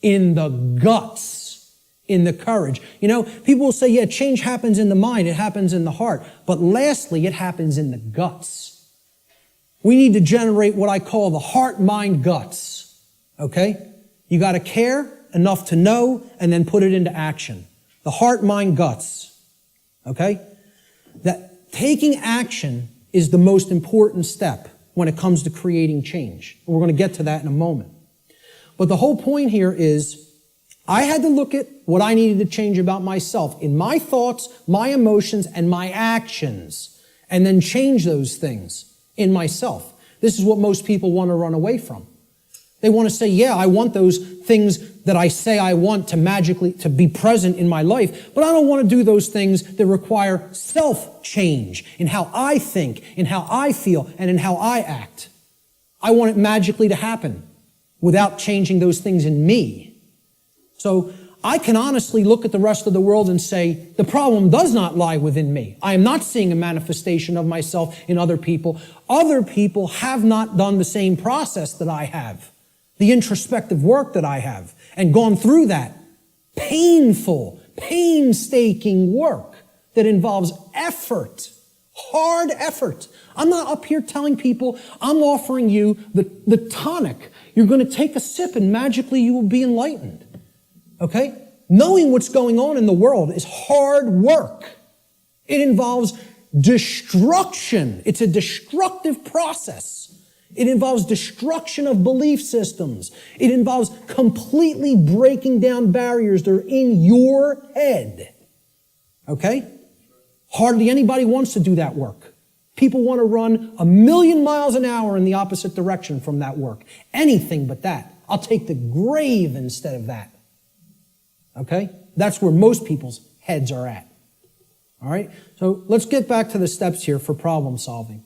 in the guts, in the courage? You know, people will say, yeah, change happens in the mind, it happens in the heart. But lastly, it happens in the guts. We need to generate what I call the heart, mind, guts. Okay? You got to care enough to know and then put it into action. The heart, mind, guts. Okay? That taking action is the most important step when it comes to creating change. And we're going to get to that in a moment. But the whole point here is I had to look at what I needed to change about myself in my thoughts, my emotions, and my actions, and then change those things in myself. This is what most people want to run away from. They want to say, yeah, I want those things that I say I want to magically to be present in my life, but I don't want to do those things that require self-change in how I think, in how I feel, and in how I act. I want it magically to happen without changing those things in me. So I can honestly look at the rest of the world and say, the problem does not lie within me. I am not seeing a manifestation of myself in other people. Other people have not done the same process that I have, the introspective work that I have, and gone through that painful, painstaking work that involves effort, hard effort. I'm not up here telling people, I'm offering you the tonic. You're going to take a sip and magically you will be enlightened. Okay? Knowing what's going on in the world is hard work. It involves destruction. It's a destructive process. It involves destruction of belief systems. It involves completely breaking down barriers that are in your head. Okay? Hardly anybody wants to do that work. People want to run 1,000,000 miles an hour in the opposite direction from that work. Anything but that. I'll take the grave instead of that. Okay? That's where most people's heads are at. All right? So let's get back to the steps here for problem solving.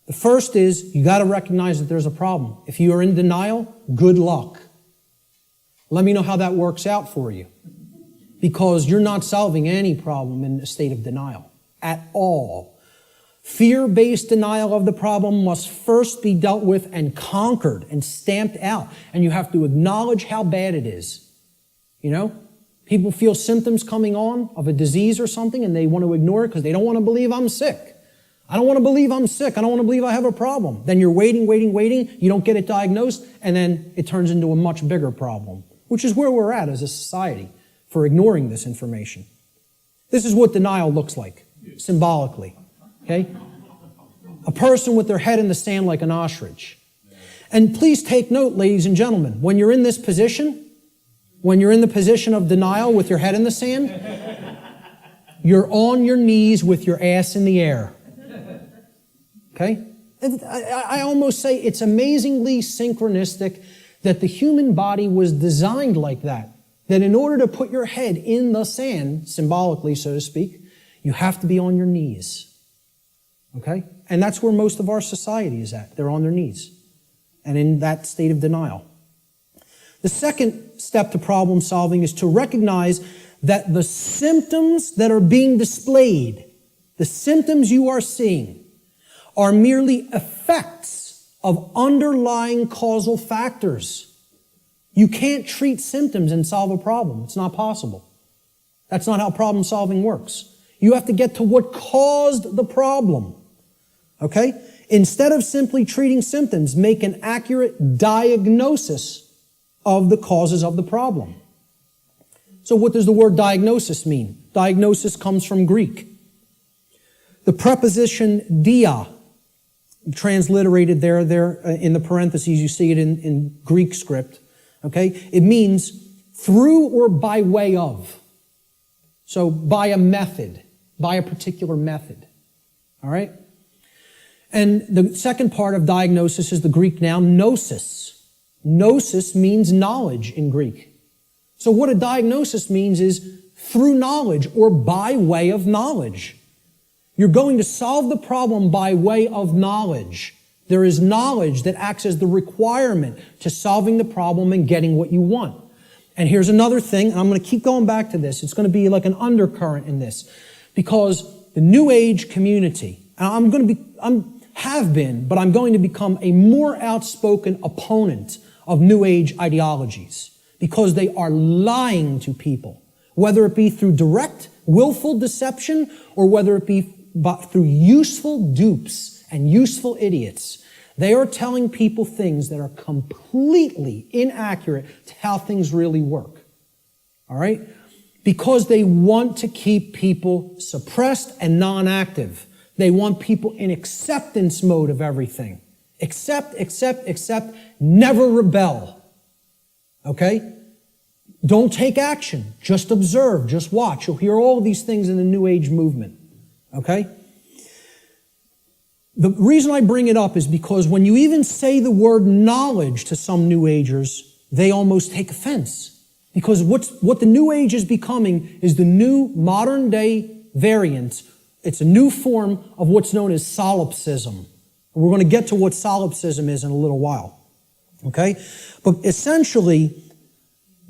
The first is you got to recognize that there's a problem. If you are in denial, good luck. Let me know how that works out for you. Because you're not solving any problem in a state of denial at all. Fear-based denial of the problem must first be dealt with and conquered and stamped out. And you have to acknowledge how bad it is. You know? People feel symptoms coming on of a disease or something and they want to ignore it because they don't want to believe I'm sick. I don't want to believe I'm sick. I don't want to believe I have a problem. Then you're waiting. You don't get it diagnosed and then it turns into a much bigger problem, which is where we're at as a society for ignoring this information. This is what denial looks like, symbolically. Okay? A person with their head in the sand like an ostrich. And please take note, ladies and gentlemen, when you're in this position, when you're in the position of denial with your head in the sand, you're on your knees with your ass in the air. Okay? I almost say it's amazingly synchronistic that the human body was designed like that. That in order to put your head in the sand, symbolically, so to speak, you have to be on your knees. Okay? And that's where most of our society is at. They're on their knees. And in that state of denial. The second step to problem solving is to recognize that the symptoms that are being displayed, the symptoms you are seeing, are merely effects of underlying causal factors. You can't treat symptoms and solve a problem. It's not possible. That's not how problem solving works. You have to get to what caused the problem. Okay? Instead of simply treating symptoms, make an accurate diagnosis of the causes of the problem. So what does the word diagnosis mean? Diagnosis comes from Greek. The preposition dia, transliterated there in the parentheses, you see it in Greek script. Okay? It means through or by way of. So by a method, by a particular method. All right? And the second part of diagnosis is the Greek noun gnosis. Gnosis means knowledge in Greek. So what a diagnosis means is through knowledge or by way of knowledge. You're going to solve the problem by way of knowledge. There is knowledge that acts as the requirement to solving the problem and getting what you want. And here's another thing, and I'm going to keep going back to this. It's going to be like an undercurrent in this. Because the New Age community, I'm going to become a more outspoken opponent of New Age ideologies because they are lying to people, whether it be through direct, willful deception or whether it be through useful dupes and useful idiots. They are telling people things that are completely inaccurate to how things really work. All right? Because they want to keep people suppressed and non-active. They want people in acceptance mode of everything. Accept, never rebel. Okay? Don't take action. Just observe, just watch. You'll hear all of these things in the New Age movement. Okay? The reason I bring it up is because when you even say the word knowledge to some New Agers, they almost take offense. Because what the New Age is becoming is the new modern day variant. It's a new form of what's known as solipsism. We're going to get to what solipsism is in a little while. Okay? But essentially,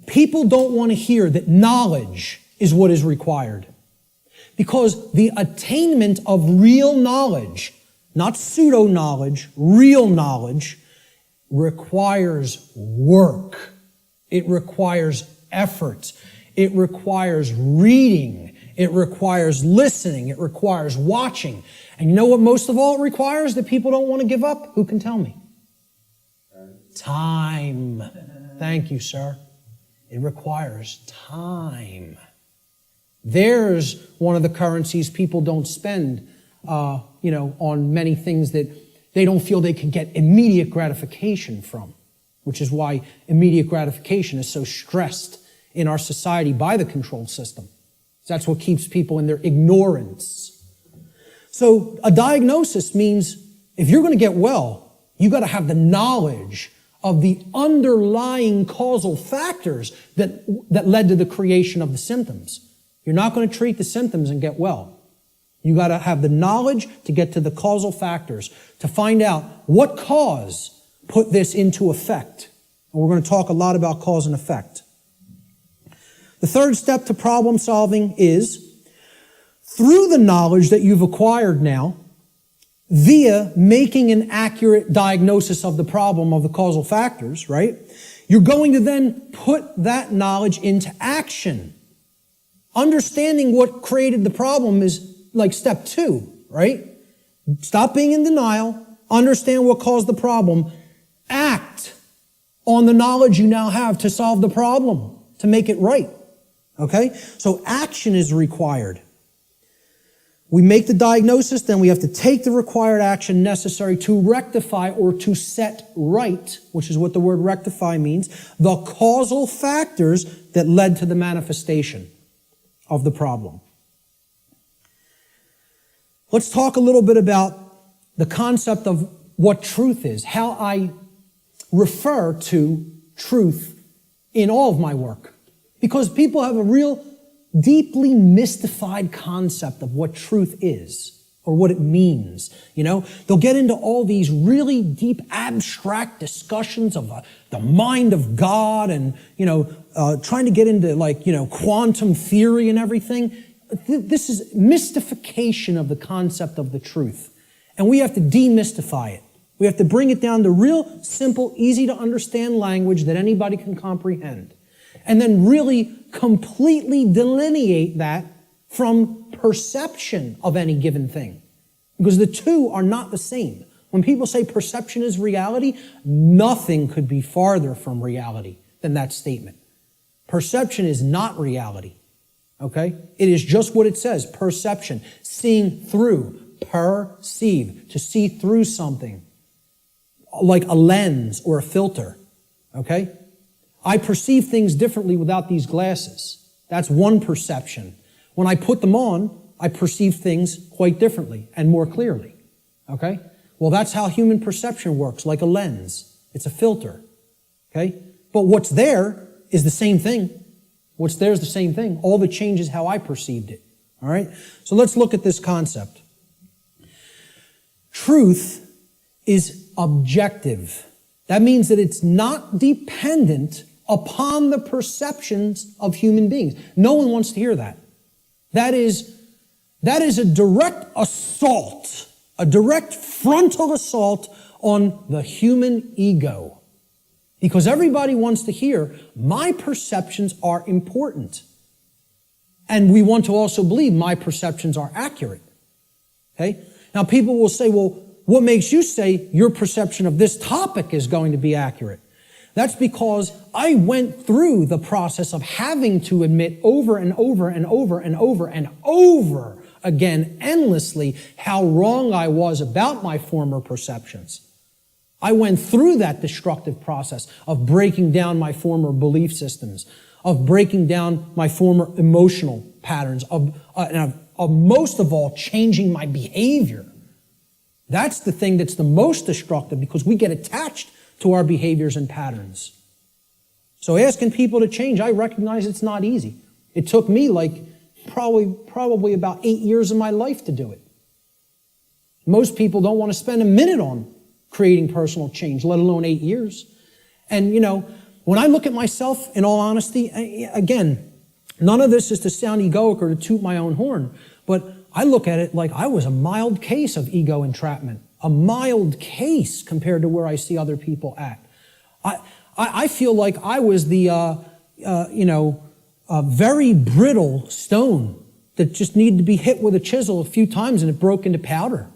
people don't want to hear that knowledge is what is required. Because the attainment of real knowledge, not pseudo-knowledge, real knowledge, requires work. It requires effort. It requires reading. It requires listening. It requires watching. And you know what most of all it requires that people don't want to give up? Who can tell me? Time. Thank you, sir. It requires time. There's one of the currencies people don't spend, on many things that they don't feel they can get immediate gratification from, which is why immediate gratification is so stressed in our society by the control system. That's what keeps people in their ignorance. So a diagnosis means if you're going to get well, you got to have the knowledge of the underlying causal factors that led to the creation of the symptoms. You're not going to treat the symptoms and get well. You got to have the knowledge to get to the causal factors, to find out what cause put this into effect. And we're going to talk a lot about cause and effect. The third step to problem solving is, through the knowledge that you've acquired now, via making an accurate diagnosis of the problem of the causal factors, right? You're going to then put that knowledge into action. Understanding what created the problem is like step 2, right? Stop being in denial. Understand what caused the problem. Act on the knowledge you now have to solve the problem, to make it right. Okay? So action is required. We make the diagnosis, then we have to take the required action necessary to rectify or to set right, which is what the word rectify means, the causal factors that led to the manifestation of the problem. Let's talk a little bit about the concept of what truth is, how I refer to truth in all of my work. Because people have a real deeply mystified concept of what truth is or what it means. They'll get into all these really deep abstract discussions of the mind of God and, trying to get into quantum theory and everything. This is mystification of the concept of the truth. And we have to demystify it. We have to bring it down to real simple, easy to understand language that anybody can comprehend. And then really completely delineate that from perception of any given thing. Because the two are not the same. When people say perception is reality, nothing could be farther from reality than that statement. Perception is not reality. Okay? It is just what it says, perception. Seeing through, perceive, to see through something. Like a lens or a filter. Okay? I perceive things differently without these glasses. That's one perception. When I put them on, I perceive things quite differently and more clearly. Okay? Well, that's how human perception works, like a lens. It's a filter. Okay? But what's there is the same thing. What's there is the same thing. All that changes how I perceived it. All right? So let's look at this concept. Truth is objective. That means that it's not dependent upon the perceptions of human beings. No one wants to hear that. That is a direct assault, a direct frontal assault on the human ego. Because everybody wants to hear, my perceptions are important. And we want to also believe my perceptions are accurate. Okay? Now people will say, well, what makes you say your perception of this topic is going to be accurate? That's because I went through the process of having to admit over and over and over and over and over again, endlessly, how wrong I was about my former perceptions. I went through that destructive process of breaking down my former belief systems, of breaking down my former emotional patterns, of most of all, changing my behavior. That's the thing that's the most destructive because we get attached to our behaviors and patterns. So asking people to change, I recognize it's not easy. It took me probably about 8 years of my life to do it. Most people don't want to spend a minute on creating personal change, let alone 8 years. And, when I look at myself, in all honesty, again, none of this is to sound egoic or to toot my own horn, but I look at it like I was a mild case of ego entrapment, a mild case compared to where I see other people at. I feel like I was the, a very brittle stone that just needed to be hit with a chisel a few times and it broke into powder.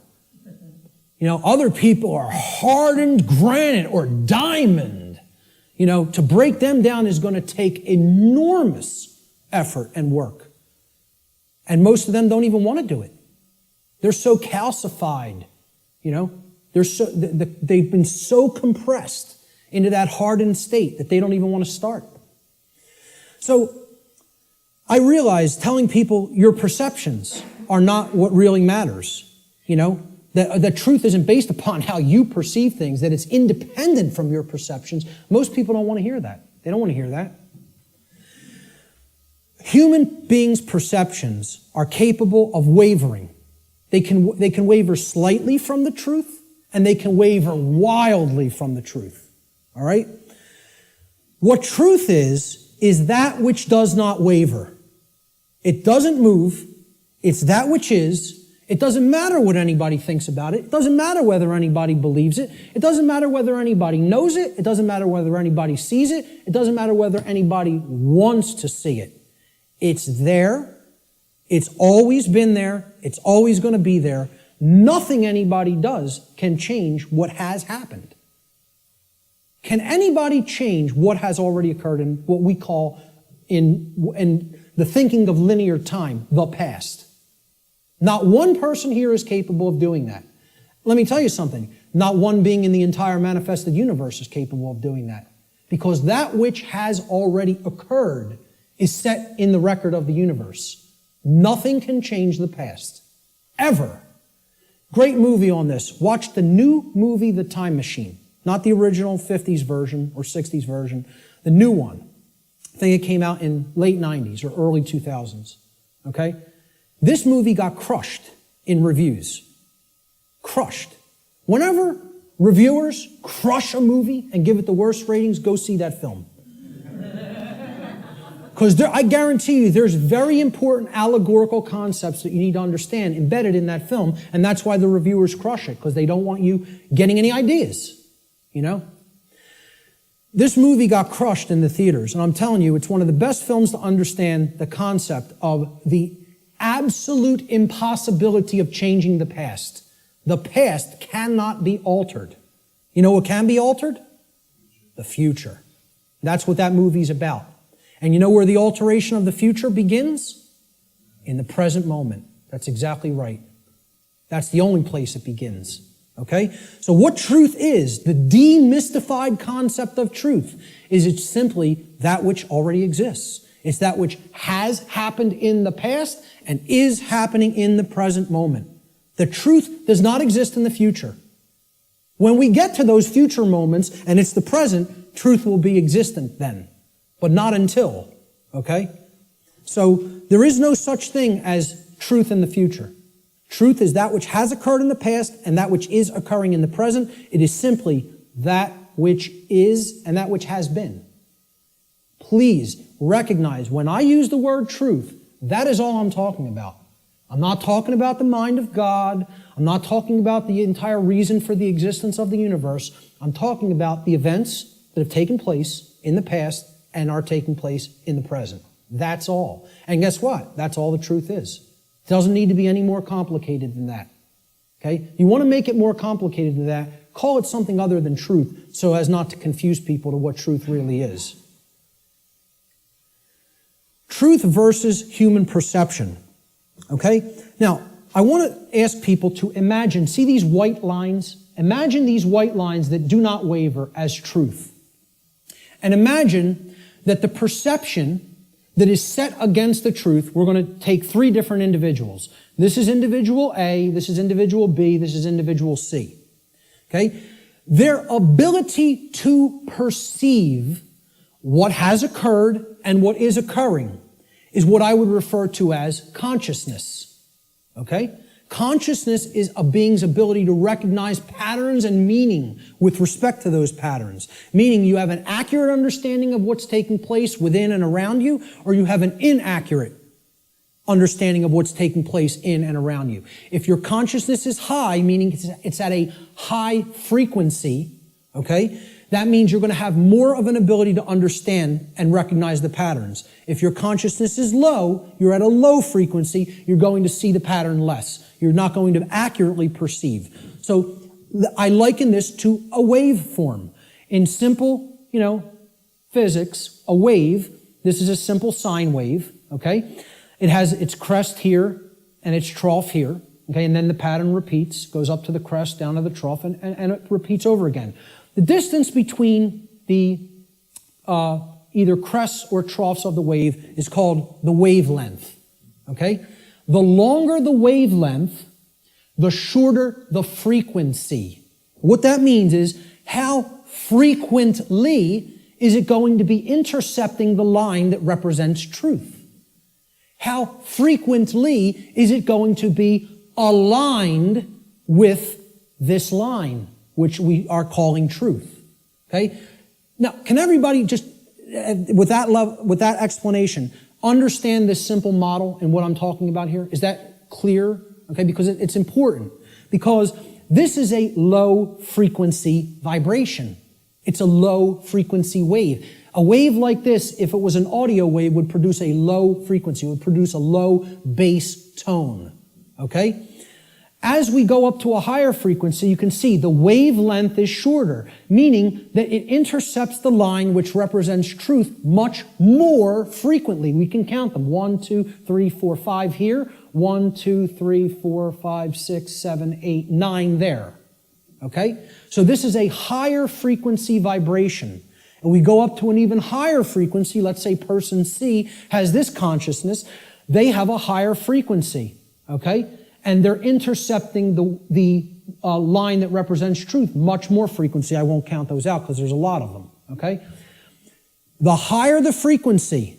Other people are hardened granite or diamond. To break them down is going to take enormous effort and work. And most of them don't even want to do it. They're so calcified, they've been so compressed into that hardened state that they don't even want to start. So I realize telling people your perceptions are not what really matters, that truth isn't based upon how you perceive things, that it's independent from your perceptions. Most people don't want to hear that. They don't want to hear that. Human beings' perceptions are capable of wavering. They can waver slightly from the truth, and they can waver wildly from the truth. All right? What truth is that which does not waver. It doesn't move. It's that which is. It doesn't matter what anybody thinks about it. It doesn't matter whether anybody believes it. It doesn't matter whether anybody knows it. It doesn't matter whether anybody sees it. It doesn't matter whether anybody wants to see it. It's there. It's always been there. It's always going to be there. Nothing anybody does can change what has happened. Can anybody change what has already occurred in what we call in the thinking of linear time, the past? Not one person here is capable of doing that. Let me tell you something. Not one being in the entire manifested universe is capable of doing that. Because that which has already occurred is set in the record of the universe. Nothing can change the past. Ever. Great movie on this. Watch the new movie, The Time Machine. Not the original 50s version or 60s version. The new one. I think it came out in late 90s or early 2000s. Okay? This movie got crushed in reviews. Crushed. Whenever reviewers crush a movie and give it the worst ratings, go see that film. Because I guarantee you there's very important allegorical concepts that you need to understand embedded in that film, and that's why the reviewers crush it, because they don't want you getting any ideas, This movie got crushed in the theaters, and I'm telling you, it's one of the best films to understand the concept of the absolute impossibility of changing the past. The past cannot be altered. You know what can be altered? The future. That's what that movie's about. And you know where the alteration of the future begins? In the present moment. That's exactly right. That's the only place it begins. Okay? So what truth is, the demystified concept of truth, is it's simply that which already exists. It's that which has happened in the past and is happening in the present moment. The truth does not exist in the future. When we get to those future moments and it's the present, truth will be existent then. But not until, okay? So there is no such thing as truth in the future. Truth is that which has occurred in the past and that which is occurring in the present. It is simply that which is and that which has been. Please recognize when I use the word truth, that is all I'm talking about. I'm not talking about the mind of God. I'm not talking about the entire reason for the existence of the universe. I'm talking about the events that have taken place in the past and are taking place in the present. That's all. And guess what? That's all the truth is. It doesn't need to be any more complicated than that. Okay? You want to make it more complicated than that, call it something other than truth so as not to confuse people to what truth really is. Truth versus human perception. Okay? Now, I want to ask people to imagine, see these white lines? Imagine these white lines that do not waver as truth. And imagine that the perception that is set against the truth, we're going to take three different individuals. This is individual A, this is individual B, this is individual C. Okay? Their ability to perceive what has occurred and what is occurring is what I would refer to as consciousness. Okay? Consciousness is a being's ability to recognize patterns and meaning with respect to those patterns. Meaning you have an accurate understanding of what's taking place within and around you, or you have an inaccurate understanding of what's taking place in and around you. If your consciousness is high, meaning it's at a high frequency, okay, that means you're going to have more of an ability to understand and recognize the patterns. If your consciousness is low, you're at a low frequency, you're going to see the pattern less. You're not going to accurately perceive. So I liken this to a waveform. In simple, physics, a wave, this is a simple sine wave, okay? It has its crest here and its trough here, okay? And then the pattern repeats, goes up to the crest, down to the trough, and it repeats over again. The distance between the either crests or troughs of the wave is called the wavelength, okay? The longer the wavelength, the shorter the frequency. What that means is how frequently is it going to be intercepting the line that represents truth? How frequently is it going to be aligned with this line, which we are calling truth? Okay? Now, can everybody just, with that explanation, understand this simple model and what I'm talking about here? Is that clear? Okay, because it's important. Because this is a low frequency vibration. It's a low frequency wave. A wave like this, if it was an audio wave, would produce a low frequency, would produce a low bass tone. Okay? As we go up to a higher frequency, you can see the wavelength is shorter, meaning that it intercepts the line which represents truth much more frequently. We can count them. 1, 2, 3, 4, 5 here. 1, 2, 3, 4, 5, 6, 7, 8, 9 there. Okay? So this is a higher frequency vibration. And we go up to an even higher frequency. Let's say person C has this consciousness. They have a higher frequency. Okay? And they're intercepting the line that represents truth, much more frequency. I won't count those out because there's a lot of them, okay? The higher the frequency,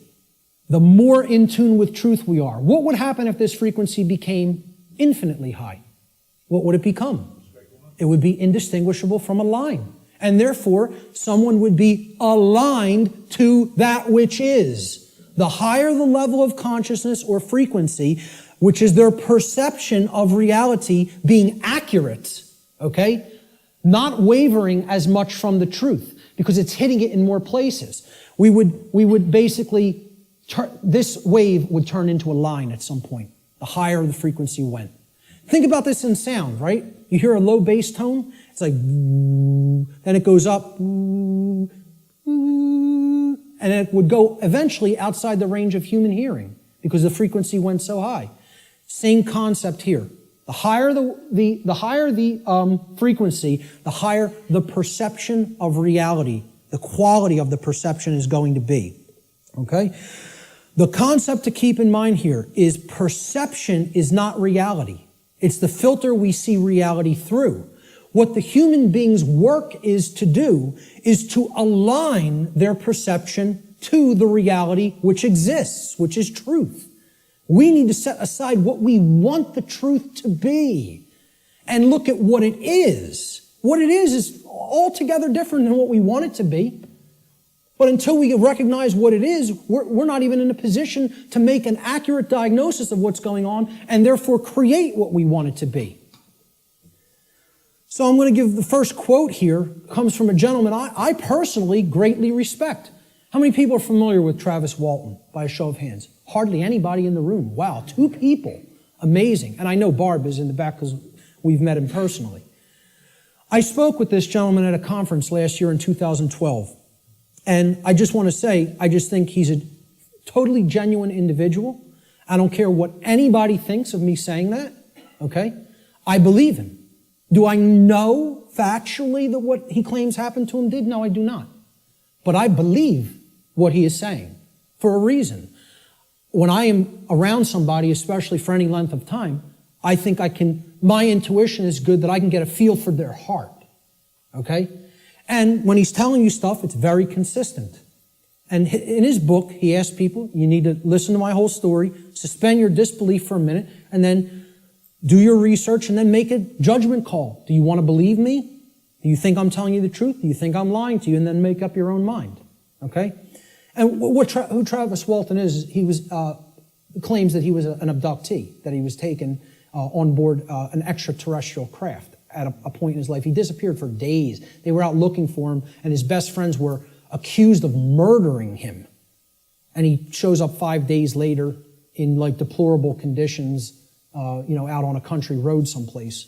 the more in tune with truth we are. What would happen if this frequency became infinitely high? What would it become? It would be indistinguishable from a line. And therefore, someone would be aligned to that which is. The higher the level of consciousness or frequency, which is their perception of reality being accurate, okay? Not wavering as much from the truth, because it's hitting it in more places. We would basically, this wave would turn into a line at some point, the higher the frequency went. Think about this in sound, right? You hear a low bass tone, it's like, then it goes up, and it would go eventually outside the range of human hearing, because the frequency went so high. Same concept here. The higher the frequency, the higher the perception of reality, the quality of the perception is going to be. Okay? The concept to keep in mind here is perception is not reality. It's the filter we see reality through. What the human being's work is to do is to align their perception to the reality which exists, which is truth. We need to set aside what we want the truth to be and look at what it is. What it is altogether different than what we want it to be. But until we recognize what it is, we're not even in a position to make an accurate diagnosis of what's going on and therefore create what we want it to be. So I'm going to give the first quote here, comes from a gentleman I personally greatly respect. How many people are familiar with Travis Walton, by a show of hands? Hardly anybody in the room. Wow, 2 people. Amazing. And I know Barb is in the back because we've met him personally. I spoke with this gentleman at a conference last year in 2012. And I just want to say, I just think he's a totally genuine individual. I don't care what anybody thinks of me saying that, okay? I believe him. Do I know factually that what he claims happened to him did? No, I do not. But I believe what he is saying for a reason. when I am around somebody, especially for any length of time, I think my intuition is good that I can get a feel for their heart. Okay? And when he's telling you stuff, it's very consistent. And in his book, he asks people, you need to listen to my whole story, suspend your disbelief for a minute, and then do your research and then make a judgment call. Do you want to believe me? Do you think I'm telling you the truth? Do you think I'm lying to you? And then make up your own mind. Okay? And who Travis Walton is, he claims that he was an abductee, that he was taken on board an extraterrestrial craft at a point in his life. He disappeared for days. They were out looking for him, and his best friends were accused of murdering him. And he shows up 5 days later in like deplorable conditions, out on a country road someplace.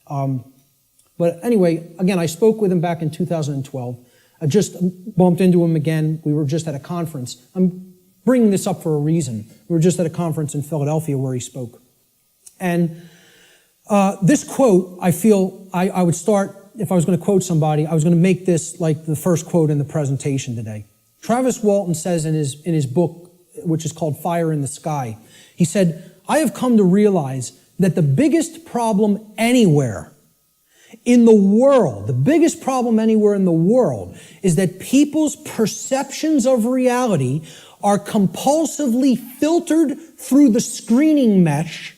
But anyway, again, I spoke with him back in 2012. I just bumped into him again. We were just at a conference. I'm bringing this up for a reason. We were just at a conference in Philadelphia where he spoke. And this quote, I feel I would start, if I was going to quote somebody, I was going to make this like the first quote in the presentation today. Travis Walton says in his book, which is called Fire in the Sky, he said, I have come to realize that the biggest problem anywhere in the world, the biggest problem anywhere in the world is that people's perceptions of reality are compulsively filtered through the screening mesh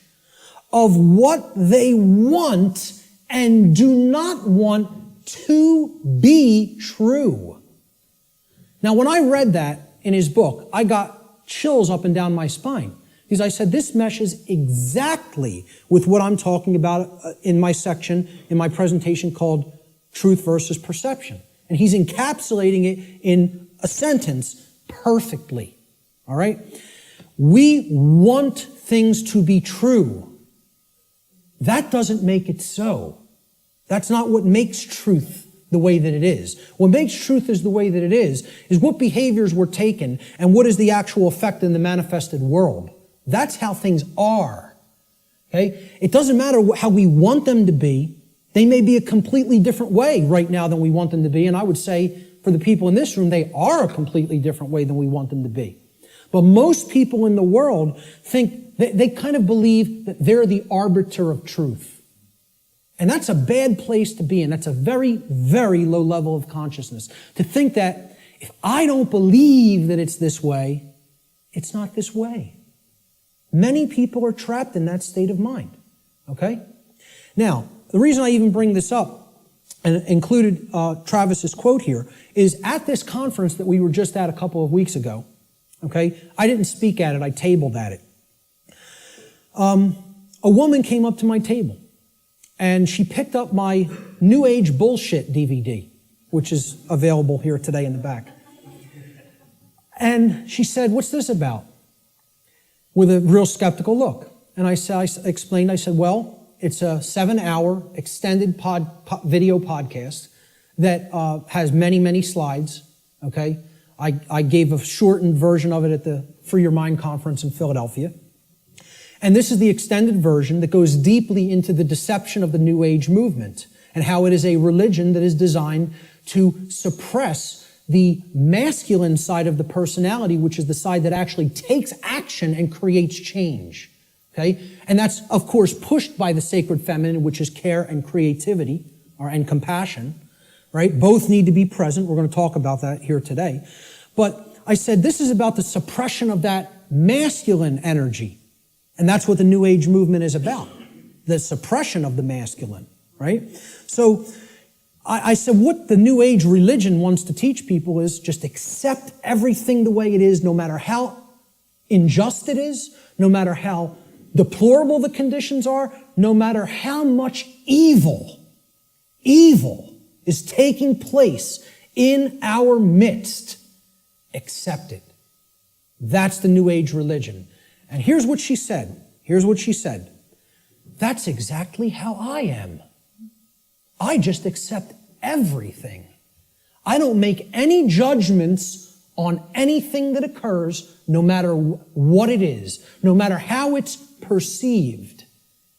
of what they want and do not want to be true. Now, when I read that in his book, I got chills up and down my spine. Because I said, this meshes exactly with what I'm talking about in my section, in my presentation called Truth versus Perception. And he's encapsulating it in a sentence perfectly. All right? We want things to be true. That doesn't make it so. That's not what makes truth the way that it is. What makes truth is the way that it is what behaviors were taken and what is the actual effect in the manifested world. That's how things are. Okay? It doesn't matter how we want them to be. They may be a completely different way right now than we want them to be. And I would say for the people in this room, they are a completely different way than we want them to be. But most people in the world think, they kind of believe that they're the arbiter of truth. And that's a bad place to be in. That's a very, very low level of consciousness. To think that if I don't believe that it's this way, it's not this way. Many people are trapped in that state of mind, okay? Now, the reason I even bring this up and included Travis's quote here is at this conference that we were just at a couple of weeks ago, okay? I didn't speak at it, I tabled at it. A woman came up to my table and she picked up my New Age Bullshit DVD, which is available here today in the back. And she said, "What's this about?" With a real skeptical look. And I explained, well, it's a 7-hour extended video podcast that has many, many slides, okay? I gave a shortened version of it at the Free Your Mind conference in Philadelphia. And this is the extended version that goes deeply into the deception of the New Age movement and how it is a religion that is designed to suppress the masculine side of the personality, which is the side that actually takes action and creates change, okay? And that's, of course, pushed by the sacred feminine, which is care and creativity, and compassion, right? Both need to be present. We're going to talk about that here today. But I said this is about the suppression of that masculine energy. And that's what the New Age movement is about, the suppression of the masculine, right? So I said what the New Age religion wants to teach people is just accept everything the way it is, no matter how unjust it is, no matter how deplorable the conditions are, no matter how much evil is taking place in our midst. Accept it. That's the New Age religion. And here's what she said. That's exactly how I am. I just accept everything. I don't make any judgments on anything that occurs, no matter what it is, no matter how it's perceived.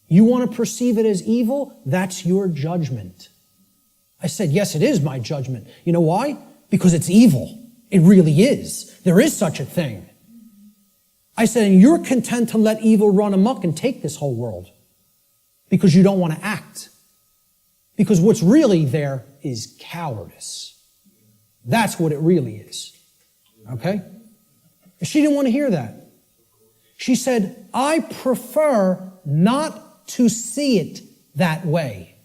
You want to perceive it as evil? That's your judgment. I said, yes, it is my judgment. You know why? Because it's evil. It really is. There is such a thing. I said, and you're content to let evil run amok and take this whole world because you don't want to act. Because what's really there is cowardice. That's what it really is. Okay? And she didn't want to hear that. She said, I prefer not to see it that way.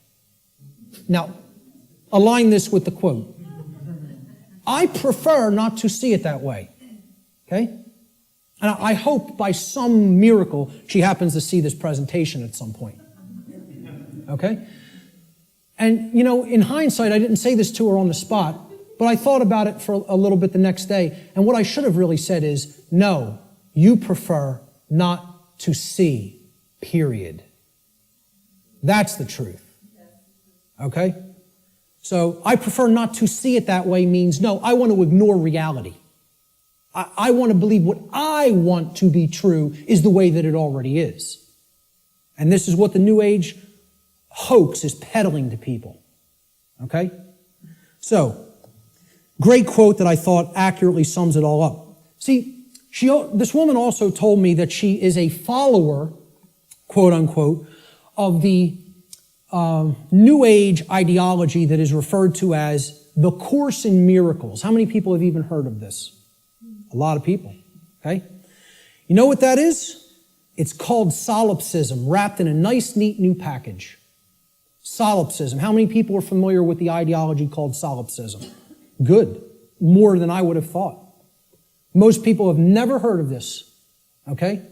Now, align this with the quote. I prefer not to see it that way. Okay? And I hope by some miracle she happens to see this presentation at some point. Okay? And, in hindsight, I didn't say this to her on the spot, but I thought about it for a little bit the next day. And what I should have really said is, no, you prefer not to see, period. That's the truth. Okay? So I prefer not to see it that way means, no, I want to ignore reality. I want to believe what I want to be true is the way that it already is. And this is what the New Age hoax is peddling to people. Okay? So, great quote that I thought accurately sums it all up. See, this woman also told me that she is a follower, quote unquote, of the New Age ideology that is referred to as the Course in Miracles. How many people have even heard of this? A lot of people, okay? You know what that is? It's called solipsism, wrapped in a nice, neat new package. Solipsism. How many people are familiar with the ideology called solipsism? Good. More than I would have thought. Most people have never heard of this, okay?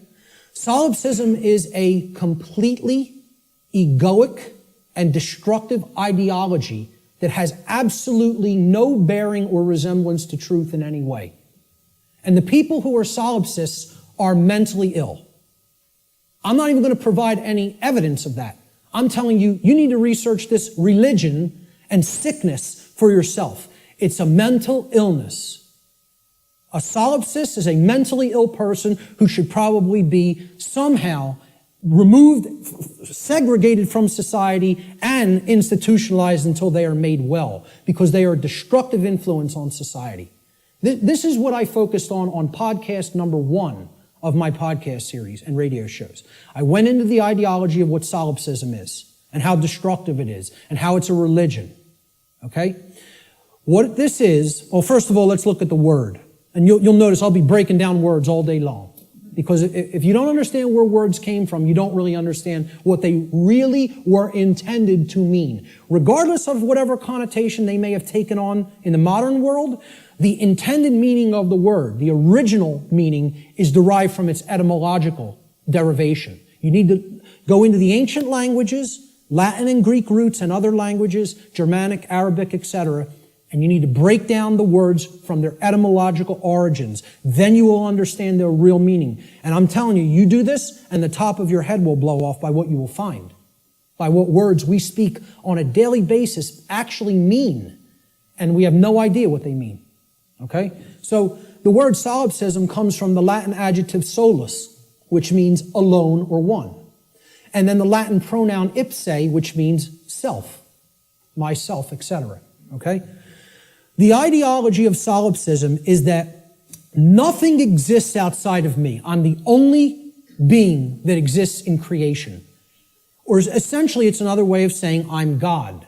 Solipsism is a completely egoic and destructive ideology that has absolutely no bearing or resemblance to truth in any way. And the people who are solipsists are mentally ill. I'm not even going to provide any evidence of that. I'm telling you, you need to research this religion and sickness for yourself. It's a mental illness. A solipsist is a mentally ill person who should probably be somehow removed, segregated from society, and institutionalized until they are made well, because they are a destructive influence on society. This is what I focused on podcast number 1 of my podcast series and radio shows. I went into the ideology of what solipsism is and how destructive it is and how it's a religion. Okay? What this is, well, first of all, let's look at the word. And you'll notice I'll be breaking down words all day long. Because if you don't understand where words came from, you don't really understand what they really were intended to mean. Regardless of whatever connotation they may have taken on in the modern world, the intended meaning of the word, the original meaning, is derived from its etymological derivation. You need to go into the ancient languages, Latin and Greek roots and other languages, Germanic, Arabic, etc., and you need to break down the words from their etymological origins. Then you will understand their real meaning. And I'm telling you, you do this, and the top of your head will blow off by what you will find, by what words we speak on a daily basis actually mean. And we have no idea what they mean. Okay? So the word solipsism comes from the Latin adjective solus, which means alone or one. And then the Latin pronoun ipse, which means self, myself, etc. Okay? The ideology of solipsism is that nothing exists outside of me. I'm the only being that exists in creation. Or essentially, it's another way of saying I'm God.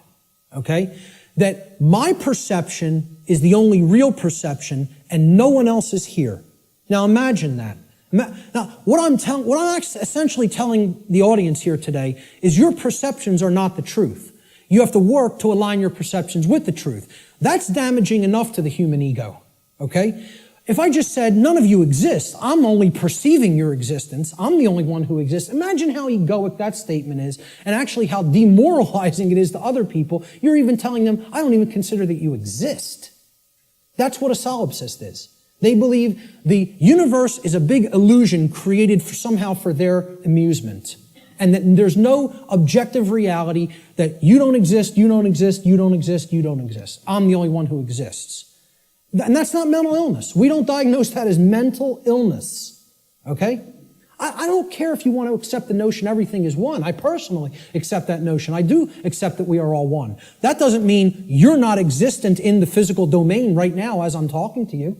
Okay? That my perception is the only real perception and no one else is here. Now imagine that. Now, what I'm essentially telling the audience here today is your perceptions are not the truth. You have to work to align your perceptions with the truth. That's damaging enough to the human ego, okay? If I just said, none of you exist, I'm only perceiving your existence, I'm the only one who exists, imagine how egoic that statement is, and actually how demoralizing it is to other people. You're even telling them, I don't even consider that you exist. That's what a solipsist is. They believe the universe is a big illusion created somehow for their amusement. And that there's no objective reality, that you don't exist, you don't exist, you don't exist, you don't exist. I'm the only one who exists. And that's not mental illness. We don't diagnose that as mental illness. Okay? I don't care if you want to accept the notion everything is one. I personally accept that notion. I do accept that we are all one. That doesn't mean you're not existent in the physical domain right now as I'm talking to you.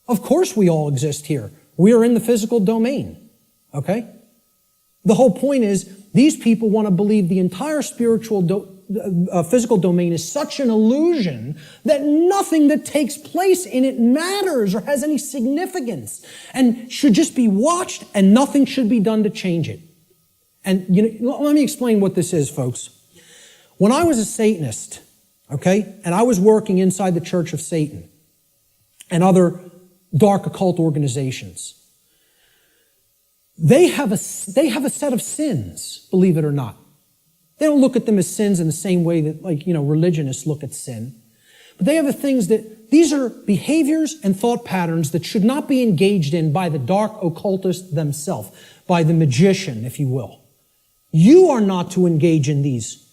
Of course we all exist here. We are in the physical domain, okay? The whole point is these people want to believe the entire physical domain is such an illusion that nothing that takes place in it matters or has any significance and should just be watched and nothing should be done to change it. And let me explain what this is, folks. When I was a Satanist, okay, and I was working inside the Church of Satan and other dark occult organizations, they have a set of sins, believe it or not. They don't look at them as sins in the same way that, religionists look at sin. But they have the things that, these are behaviors and thought patterns that should not be engaged in by the dark occultist themselves, by the magician, if you will. You are not to engage in these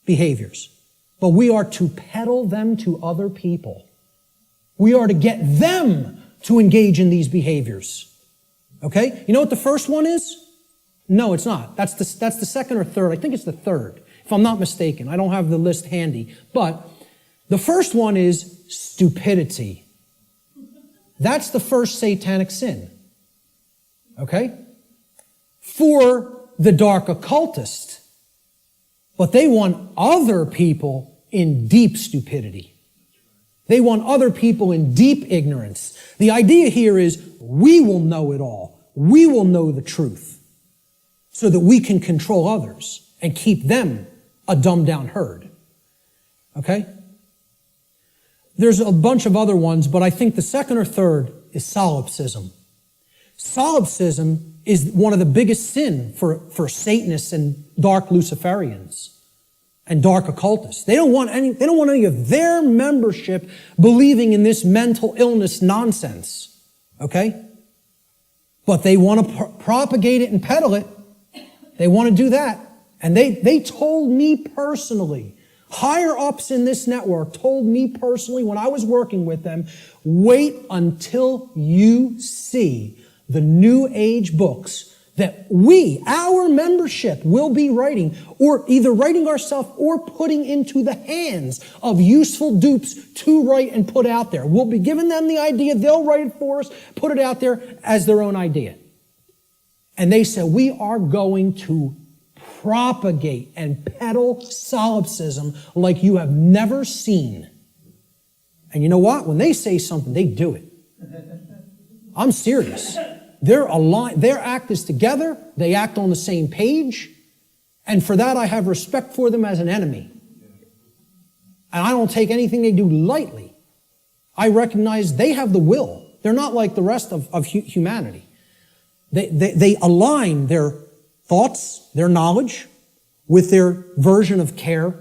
behaviors, but we are to peddle them to other people. We are to get them to engage in these behaviors. Okay? You know what the first one is? No, it's not. That's the second or third. I think it's the third, if I'm not mistaken. I don't have the list handy. But the first one is stupidity. That's the first satanic sin. Okay? For the dark occultist. But they want other people in deep stupidity. They want other people in deep ignorance. The idea here is we will know it all. We will know the truth so that we can control others and keep them a dumbed down herd. Okay? There's a bunch of other ones, but I think the second or third is solipsism. Solipsism is one of the biggest sin for Satanists and dark Luciferians and dark occultists. They don't want any of their membership believing in this mental illness nonsense. Okay? But they want to propagate it and peddle it. They want to do that. And they told me personally, higher ups in this network told me personally when I was working with them, wait until you see the New Age books that our membership, will be writing, or either writing ourselves or putting into the hands of useful dupes to write and put out there. We'll be giving them the idea, they'll write it for us, put it out there as their own idea. And they said, we are going to propagate and peddle solipsism like you have never seen. And you know what? When they say something, they do it. I'm serious. They're aligned. Their act is together. They act on the same page. And for that, I have respect for them as an enemy. And I don't take anything they do lightly. I recognize they have the will. They're not like the rest of humanity. They align their thoughts, their knowledge, with their version of care.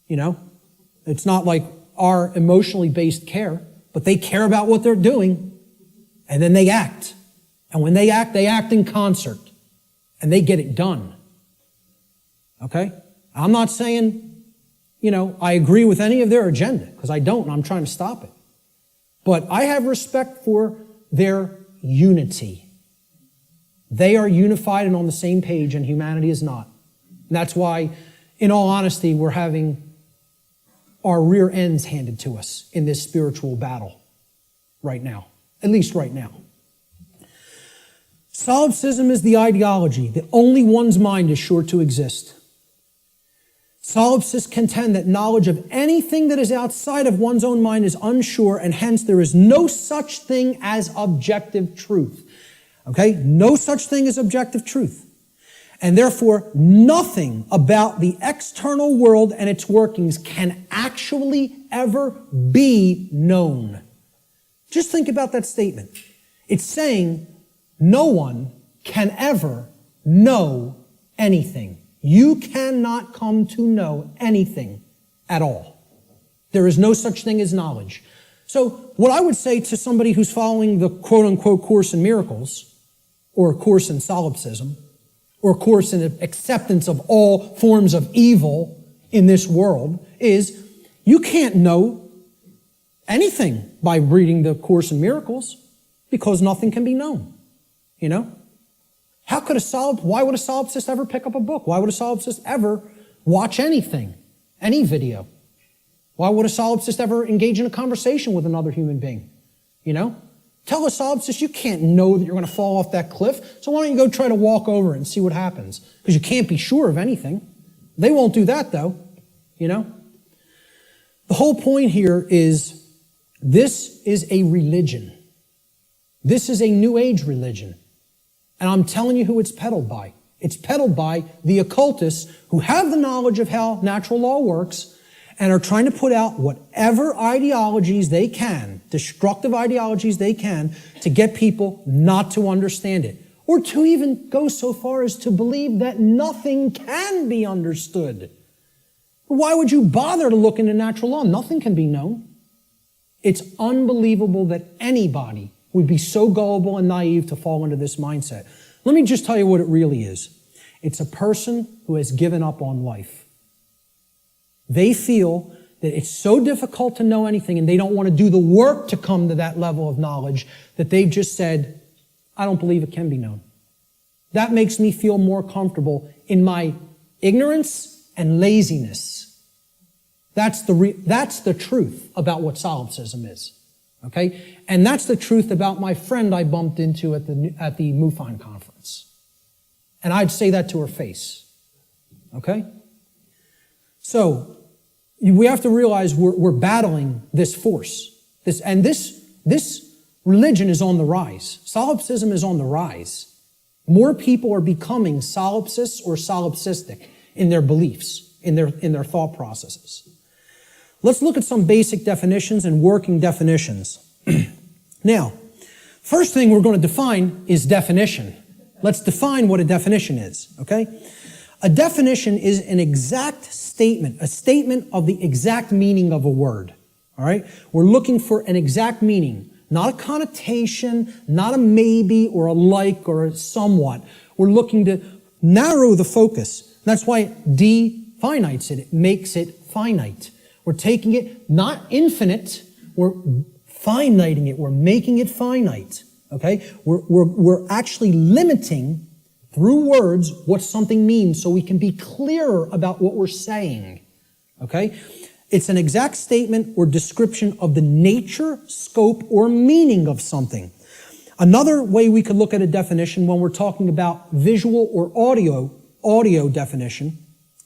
It's not like our emotionally based care, but they care about what they're doing, and then they act. And when they act in concert, and they get it done. Okay? I'm not saying, I agree with any of their agenda, because I don't, and I'm trying to stop it. But I have respect for their unity. They are unified and on the same page, and humanity is not. And that's why, in all honesty, we're having our rear ends handed to us in this spiritual battle right now. At least right now. Solipsism is the ideology that only one's mind is sure to exist. Solipsists contend that knowledge of anything that is outside of one's own mind is unsure, and hence there is no such thing as objective truth. Okay? No such thing as objective truth. And therefore, nothing about the external world and its workings can actually ever be known. Just think about that statement. It's saying no one can ever know anything. You cannot come to know anything at all. There is no such thing as knowledge. So what I would say to somebody who's following the quote-unquote Course in Miracles, or Course in Solipsism, or Course in acceptance of all forms of evil in this world, is you can't know anything by reading the Course in Miracles, because nothing can be known. Why would a solipsist ever pick up a book? Why would a solipsist ever watch anything, any video? Why would a solipsist ever engage in a conversation with another human being? Tell a solipsist you can't know that you're going to fall off that cliff, so why don't you go try to walk over it and see what happens? Because you can't be sure of anything. They won't do that, though, you know? The whole point here is this is a religion. This is a New Age religion. And I'm telling you who it's peddled by. It's peddled by the occultists who have the knowledge of how natural law works and are trying to put out whatever ideologies they can, destructive ideologies they can, to get people not to understand it. Or to even go so far as to believe that nothing can be understood. Why would you bother to look into natural law? Nothing can be known. It's unbelievable that anybody would be so gullible and naive to fall into this mindset. Let me just tell you what it really is. It's a person who has given up on life. They feel that it's so difficult to know anything and they don't want to do the work to come to that level of knowledge that they've just said, I don't believe it can be known. That makes me feel more comfortable in my ignorance and laziness. That's the truth about what solipsism is. Okay? And that's the truth about my friend I bumped into at the MUFON conference. And I'd say that to her face. Okay? So, we have to realize we're battling this force. This religion is on the rise. Solipsism is on the rise. More people are becoming solipsists or solipsistic in their beliefs, in their thought processes. Let's look at some basic definitions and working definitions. Now, first thing we're going to define is definition. Let's define what a definition is, okay? A definition is an exact statement, a statement of the exact meaning of a word, all right? We're looking for an exact meaning, not a connotation, not a maybe or a like or a somewhat. We're looking to narrow the focus. That's why it definites it. It makes it finite. We're taking it not infinite, we're finiting it. We're making it finite, okay? We're actually limiting through words what something means so we can be clearer about what we're saying, okay? It's an exact statement or description of the nature, scope, or meaning of something. Another way we could look at a definition when we're talking about visual or audio definition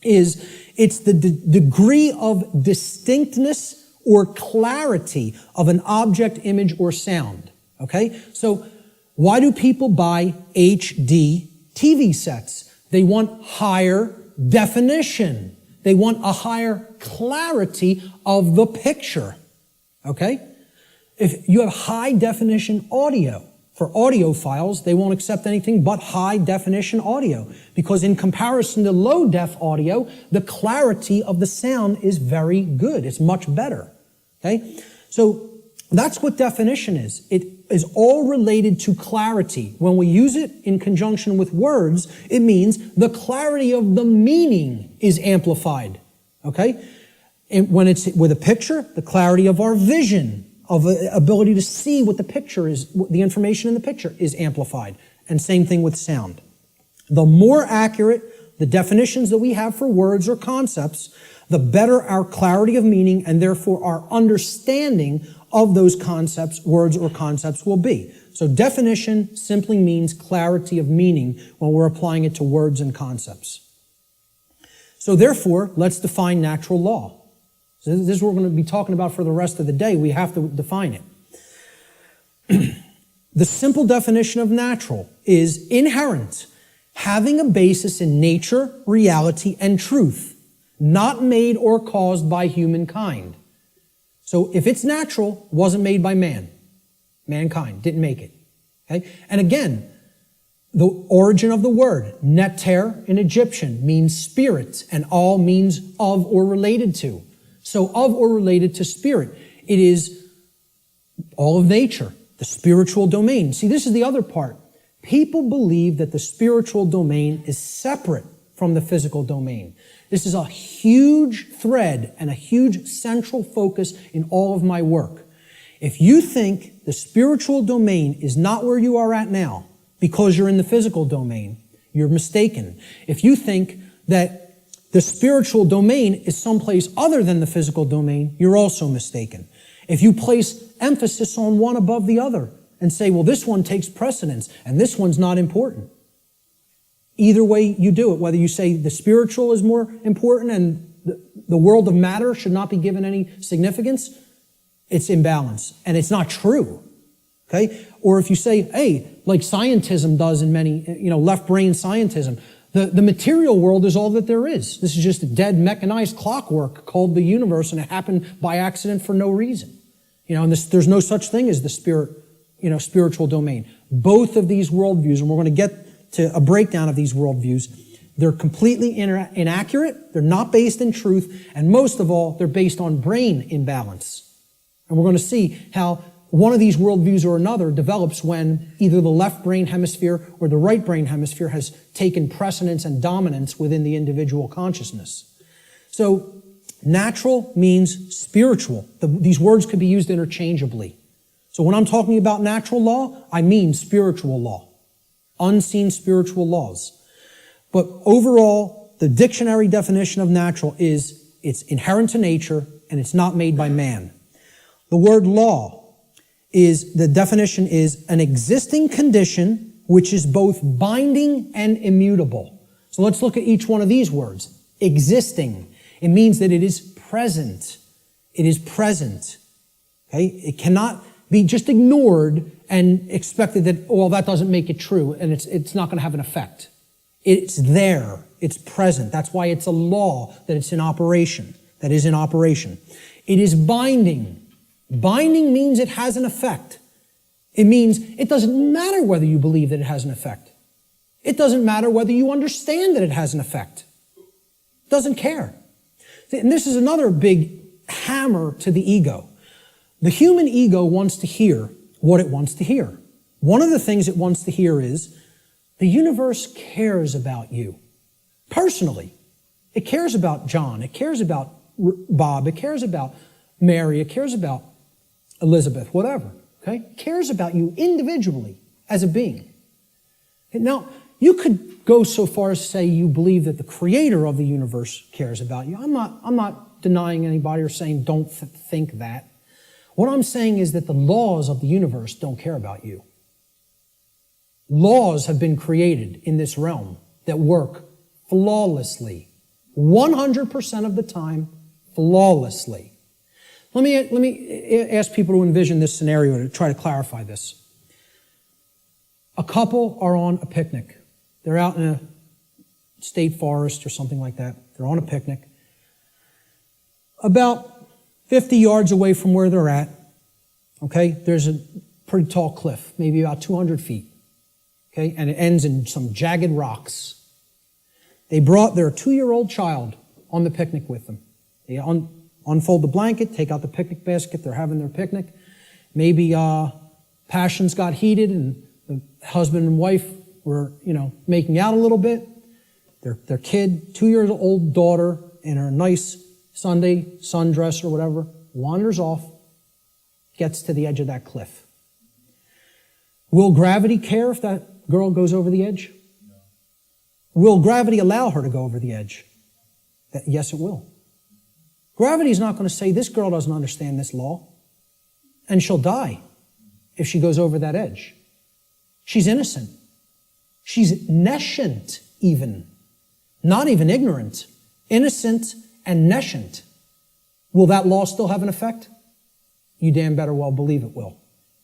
is it's the degree of distinctness or clarity of an object, image, or sound, okay? So why do people buy HD TV sets? They want higher definition. They want a higher clarity of the picture, okay? If you have high definition audio, for audio files, they won't accept anything but high definition audio because in comparison to low def audio, the clarity of the sound is very good. It's much better, okay? So that's what definition is. It is all related to clarity. When we use it in conjunction with words, it means the clarity of the meaning is amplified, okay? And when it's with a picture, the clarity of our vision, of ability to see what the picture is, the information in the picture is amplified. And same thing with sound. The more accurate the definitions that we have for words or concepts, the better our clarity of meaning and therefore our understanding of those concepts, words or concepts will be. So definition simply means clarity of meaning when we're applying it to words and concepts. So therefore, let's define natural law. So this is what we're going to be talking about for the rest of the day. We have to define it. The simple definition of natural is inherent, having a basis in nature, reality, and truth, not made or caused by humankind. So if it's natural, it wasn't made by man. Mankind didn't make it. Okay? And again, the origin of the word, neter in Egyptian, means spirit, and all means of or related to. So of or related to spirit. It is all of nature, the spiritual domain. See, this is the other part. People believe that the spiritual domain is separate from the physical domain. This is a huge thread and a huge central focus in all of my work. If you think the spiritual domain is not where you are at now because you're in the physical domain, you're mistaken. If you think that the spiritual domain is someplace other than the physical domain, you're also mistaken. If you place emphasis on one above the other, and say, well, this one takes precedence and this one's not important. Either way you do it, whether you say the spiritual is more important and the world of matter should not be given any significance, it's imbalance. And it's not true. Okay? Or if you say, hey, like scientism does in many, left brain scientism, the material world is all that there is. This is just a dead mechanized clockwork called the universe, and it happened by accident for no reason. And there's no such thing as the spiritual domain. Both of these worldviews, and we're going to get to a breakdown of these worldviews, they're completely inaccurate, they're not based in truth, and most of all, they're based on brain imbalance. And we're going to see how one of these worldviews or another develops when either the left brain hemisphere or the right brain hemisphere has taken precedence and dominance within the individual consciousness. So, natural means spiritual. These words could be used interchangeably. So when I'm talking about natural law, I mean spiritual law. Unseen spiritual laws. But overall, the dictionary definition of natural is it's inherent to nature and it's not made by man. The word law the definition is an existing condition which is both binding and immutable. So let's look at each one of these words. Existing. It means that it is present. It is present. Okay? It cannot be just ignored and expected that, well, that doesn't make it true and it's not going to have an effect. It's there. It's present. That's why it's a law that it's in operation. That is in operation. It is binding. Binding means it has an effect. It means it doesn't matter whether you believe that it has an effect. It doesn't matter whether you understand that it has an effect. It doesn't care. And this is another big hammer to the ego. The human ego wants to hear what it wants to hear. One of the things it wants to hear is the universe cares about you. Personally. It cares about John. It cares about Bob. It cares about Mary. It cares about Elizabeth, whatever. Okay? It cares about you individually as a being. Now, you could go so far as to say you believe that the creator of the universe cares about you. I'm not denying anybody or saying don't think that. What I'm saying is that the laws of the universe don't care about you. Laws have been created in this realm that work flawlessly. 100% of the time, flawlessly. Let me ask people to envision this scenario to try to clarify this. A couple are on a picnic. They're out in a state forest or something like that. They're on a picnic. About 50 yards away from where they're at, okay, there's a pretty tall cliff, maybe about 200 feet. Okay, and it ends in some jagged rocks. They brought their 2-year-old child on the picnic with them. They unfold the blanket, take out the picnic basket, they're having their picnic. Maybe passions got heated and the husband and wife were, making out a little bit. Their kid, 2-year-old daughter in her nice Sunday sundress or whatever, wanders off, gets to the edge of that cliff. Will gravity care if that girl goes over the edge? No. Will gravity allow her to go over the edge? Yes, it will. Gravity is not going to say, this girl doesn't understand this law, and she'll die if she goes over that edge. She's innocent. She's nescient even. Not even ignorant. Innocent and nescient. Will that law still have an effect? You damn better well believe it will.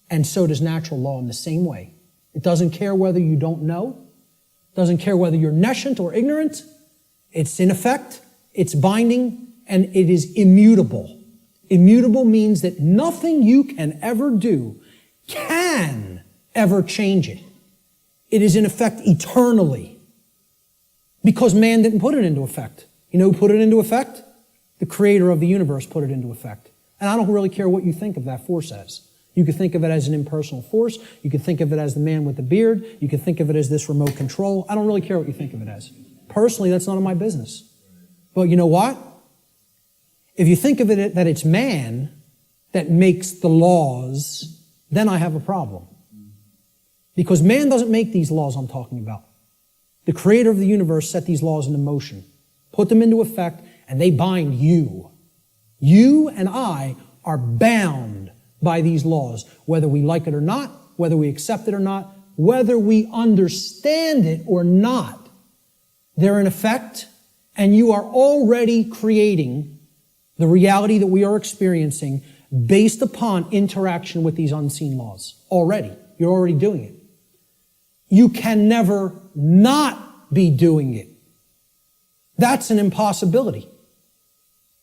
And so does natural law in the same way. It doesn't care whether you don't know. It doesn't care whether you're nescient or ignorant. It's in effect. It's binding. And it is immutable. Immutable means that nothing you can ever do can ever change it. It is in effect eternally. Because man didn't put it into effect. You know who put it into effect? The creator of the universe put it into effect. And I don't really care what you think of that force as. You could think of it as an impersonal force. You could think of it as the man with the beard. You could think of it as this remote control. I don't really care what you think of it as. Personally, that's none of my business. But you know what? If you think of it that it's man that makes the laws, then I have a problem. Because man doesn't make these laws I'm talking about. The creator of the universe set these laws into motion, put them into effect, and they bind you. You and I are bound by these laws, whether we like it or not, whether we accept it or not, whether we understand it or not, they're in effect, and you are already creating the reality that we are experiencing based upon interaction with these unseen laws. Already. You're already doing it. You can never not be doing it. That's an impossibility.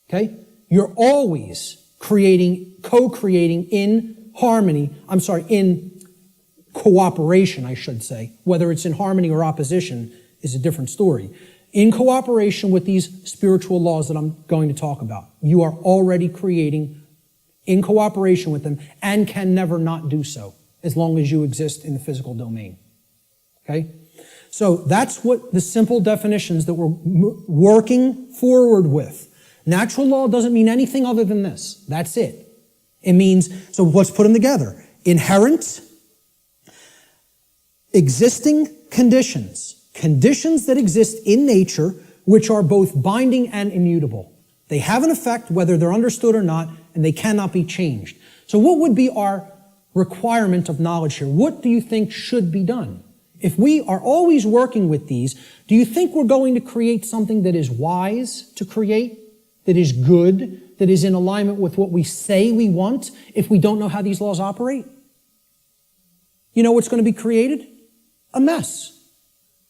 Okay? You're always creating, co-creating in harmony, in cooperation, I should say. Whether it's in harmony or opposition is a different story. In cooperation with these spiritual laws that I'm going to talk about, you are already creating in cooperation with them and can never not do so as long as you exist in the physical domain. Okay? So that's what the simple definitions that we're working forward with. Natural law doesn't mean anything other than this. That's it. It means, so let's put them together. Inherent, existing conditions. Conditions that exist in nature, which are both binding and immutable. They have an effect whether they're understood or not, and they cannot be changed. So what would be our requirement of knowledge here? What do you think should be done? If we are always working with these, do you think we're going to create something that is wise to create, that is good, that is in alignment with what we say we want, if we don't know how these laws operate? You know what's going to be created? A mess.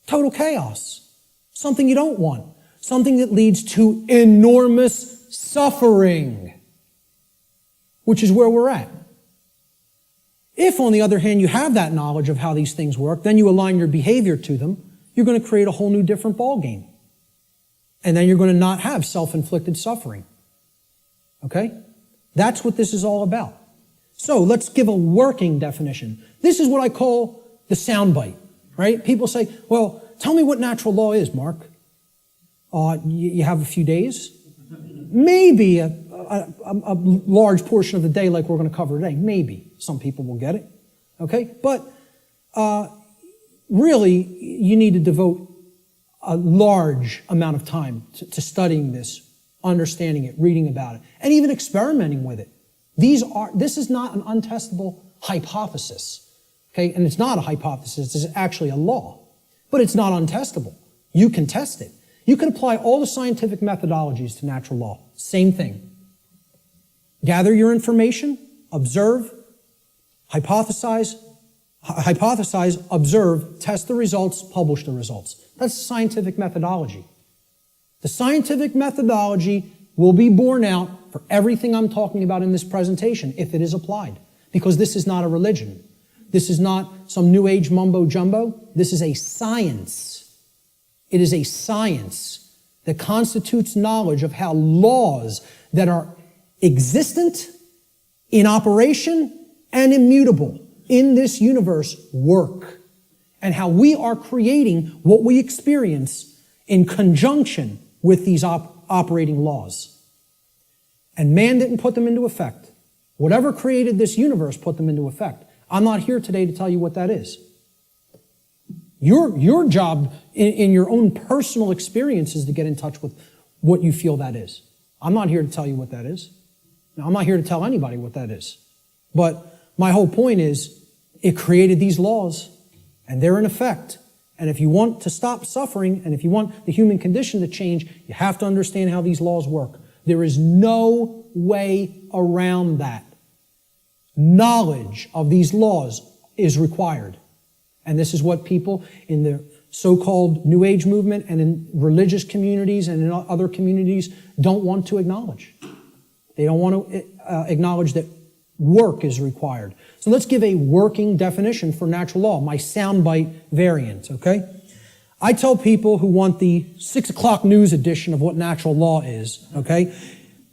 Total chaos. Something you don't want. Something that leads to enormous suffering, which is where we're at. If, on the other hand, you have that knowledge of how these things work, then you align your behavior to them, you're going to create a whole new different ballgame. And then you're going to not have self-inflicted suffering. Okay? That's what this is all about. So let's give a working definition. This is what I call the soundbite, right? People say, well, tell me what natural law is, Mark. You have a few days? Maybe a large portion of the day like we're going to cover today. Maybe. Some people will get it. Okay? But really, you need to devote a large amount of time to studying this, understanding it, reading about it, and even experimenting with it. This is not an untestable hypothesis. Okay? And it's not a hypothesis. It's actually a law. But it's not untestable. You can test it. You can apply all the scientific methodologies to natural law. Same thing. Gather your information, observe, hypothesize, observe, test the results, publish the results. That's scientific methodology. The scientific methodology will be borne out for everything I'm talking about in this presentation if it is applied. Because this is not a religion. This is not some new age mumbo jumbo. This is a science. It is a science that constitutes knowledge of how laws that are existent, in operation, and immutable in this universe work, and how we are creating what we experience in conjunction with these operating laws. And man didn't put them into effect. Whatever created this universe put them into effect. I'm not here today to tell you what that is. Your job in your own personal experience is to get in touch with what you feel that is. I'm not here to tell you what that is. Now, I'm not here to tell anybody what that is. But my whole point is, it created these laws, and they're in effect. And if you want to stop suffering, and if you want the human condition to change, you have to understand how these laws work. There is no way around that. Knowledge of these laws is required. And this is what people in the so-called New Age movement and in religious communities and in other communities don't want to acknowledge. They don't want to acknowledge that work is required. So let's give a working definition for natural law, my soundbite variant, okay? I tell people who want the 6 o'clock news edition of what natural law is, okay?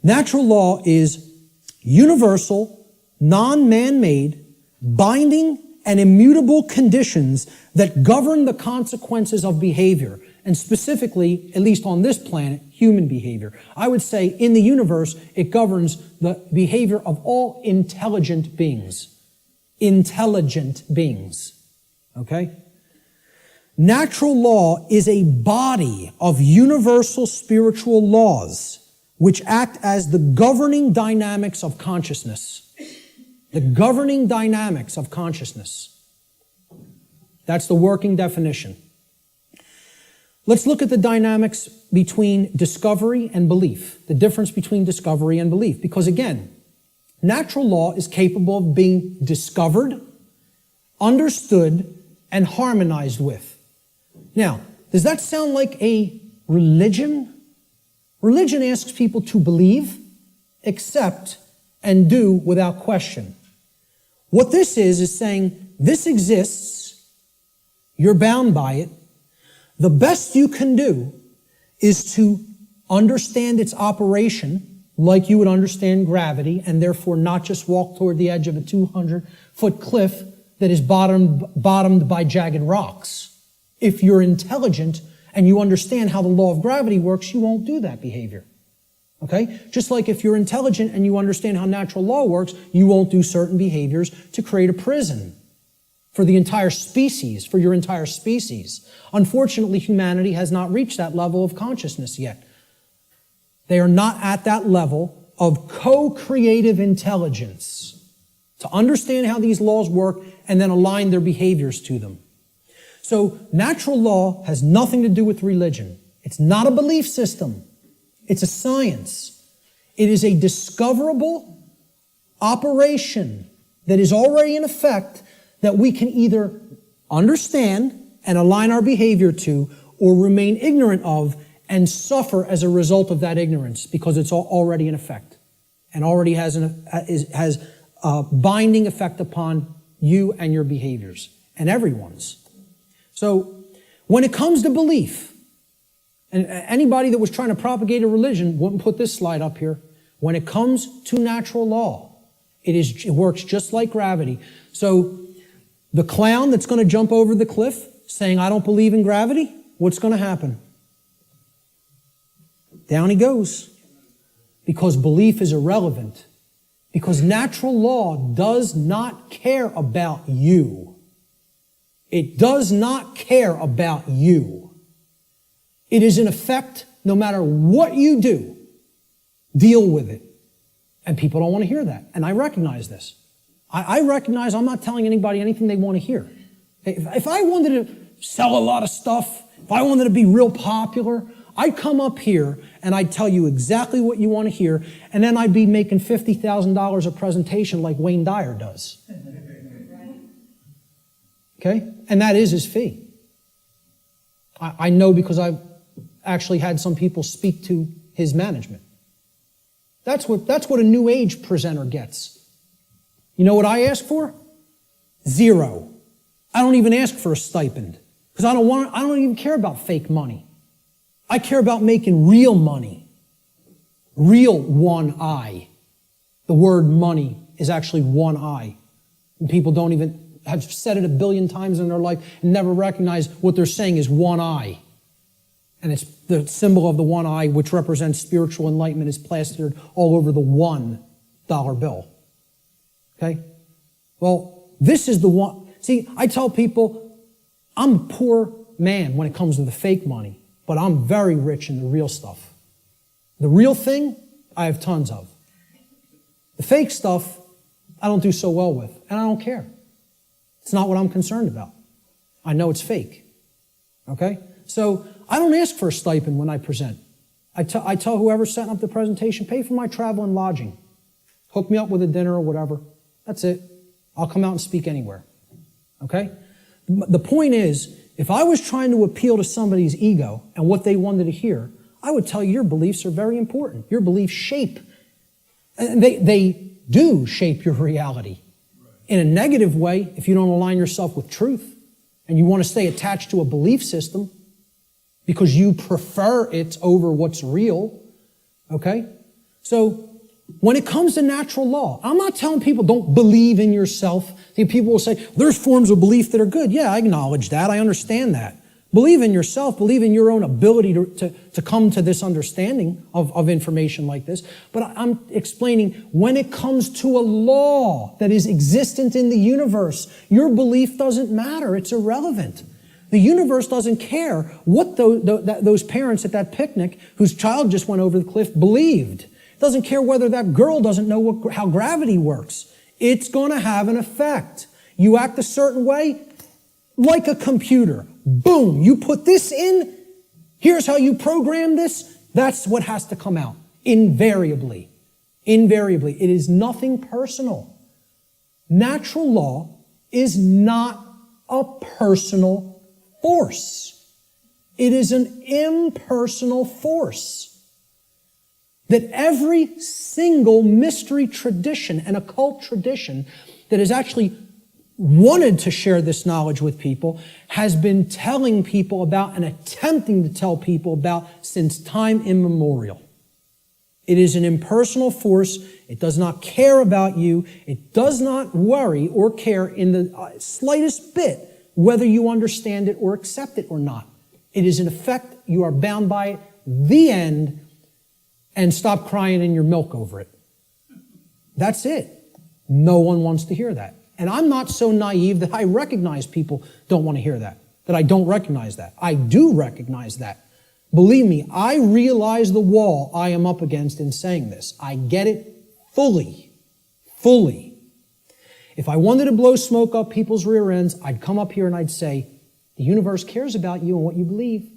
Natural law is universal, non-man-made, binding, and immutable conditions that govern the consequences of behavior, and specifically, at least on this planet, human behavior. I would say in the universe, it governs the behavior of all intelligent beings. Intelligent beings. Okay? Natural law is a body of universal spiritual laws which act as the governing dynamics of consciousness. The governing dynamics of consciousness. That's the working definition. Let's look at the dynamics between discovery and belief, the difference between discovery and belief. Because again, natural law is capable of being discovered, understood, and harmonized with. Now, does that sound like a religion? Religion asks people to believe, accept, and do without question. What this is saying, this exists, you're bound by it. The best you can do is to understand its operation like you would understand gravity, and therefore not just walk toward the edge of a 200-foot cliff that is bottomed by jagged rocks. If you're intelligent and you understand how the law of gravity works, you won't do that behavior. Okay? Just like if you're intelligent and you understand how natural law works, you won't do certain behaviors to create a prison for the entire species, for your entire species. Unfortunately, humanity has not reached that level of consciousness yet. They are not at that level of co-creative intelligence to understand how these laws work and then align their behaviors to them. So natural law has nothing to do with religion. It's not a belief system. It's a science. It is a discoverable operation that is already in effect that we can either understand and align our behavior to or remain ignorant of and suffer as a result of that ignorance because it's already in effect and already has a binding effect upon you and your behaviors and everyone's. So when it comes to belief, and anybody that was trying to propagate a religion wouldn't put this slide up here. When it comes to natural law, it works just like gravity. So the clown that's going to jump over the cliff saying, I don't believe in gravity, what's going to happen? Down he goes. Because belief is irrelevant. Because natural law does not care about you. It does not care about you. It is in effect, no matter what you do, deal with it. And people don't want to hear that. And I recognize this. I recognize I'm not telling anybody anything they want to hear. If I wanted to sell a lot of stuff, if I wanted to be real popular, I'd come up here and I'd tell you exactly what you want to hear, and then I'd be making $50,000 a presentation like Wayne Dyer does. Okay? And that is his fee. I know because I've actually had some people speak to his management. That's what a new age presenter gets. You know what I ask for? 0. I don't even ask for a stipend because I don't even care about fake money. I care about making real money. Real one eye. The word money is actually one eye. And people don't even have said it 1 billion times in their life and never recognize what they're saying is one eye. And it's the symbol of the one eye, which represents spiritual enlightenment, is plastered all over the $1 bill. Okay? Well, this is the one. See, I tell people, I'm a poor man when it comes to the fake money, but I'm very rich in the real stuff. The real thing, I have tons of. The fake stuff, I don't do so well with, and I don't care. It's not what I'm concerned about. I know it's fake. Okay? So I don't ask for a stipend when I present. I tell whoever's setting up the presentation, pay for my travel and lodging. Hook me up with a dinner or whatever. That's it. I'll come out and speak anywhere. Okay? The point is, if I was trying to appeal to somebody's ego and what they wanted to hear, I would tell you your beliefs are very important. Your beliefs shape. And they do shape your reality. In a negative way, if you don't align yourself with truth and you want to stay attached to a belief system because you prefer it over what's real, okay? So when it comes to natural law, I'm not telling people don't believe in yourself. See, people will say, there's forms of belief that are good. Yeah, I acknowledge that. I understand that. Believe in yourself. Believe in your own ability to come to this understanding of information like this. But I'm explaining when it comes to a law that is existent in the universe, your belief doesn't matter. It's irrelevant. The universe doesn't care what those parents at that picnic whose child just went over the cliff believed. It doesn't care whether that girl doesn't know how gravity works. It's going to have an effect. You act a certain way, like a computer. Boom, you put this in, here's how you program this, that's what has to come out. Invariably. Invariably. It is nothing personal. Natural law is not a personal force. It is an impersonal force. That every single mystery tradition and occult tradition that has actually wanted to share this knowledge with people has been telling people about and attempting to tell people about since time immemorial. It is an impersonal force. It does not care about you. It does not worry or care in the slightest bit whether you understand it or accept it or not. It is in effect, you are bound by it, the end, and stop crying in your milk over it. That's it. No one wants to hear that. And I'm not so naive that I recognize people don't want to hear that I don't recognize that. I do recognize that. Believe me, I realize the wall I am up against in saying this. I get it fully. Fully. If I wanted to blow smoke up people's rear ends, I'd come up here and I'd say, the universe cares about you and what you believe.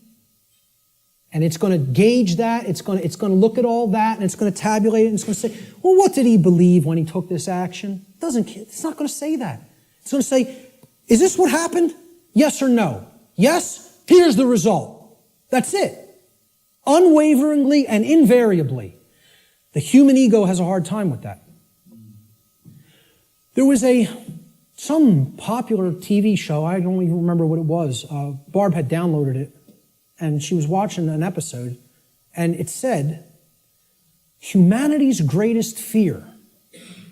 And it's going to gauge that, it's going to look at all that, and it's going to tabulate it, and it's going to say, well, what did he believe when he took this action? It's not going to say that. It's going to say, is this what happened? Yes or no? Yes? Here's the result. That's it. Unwaveringly and invariably. The human ego has a hard time with that. There was some popular TV show, I don't even remember what it was. Barb had downloaded it, and she was watching an episode, and it said, humanity's greatest fear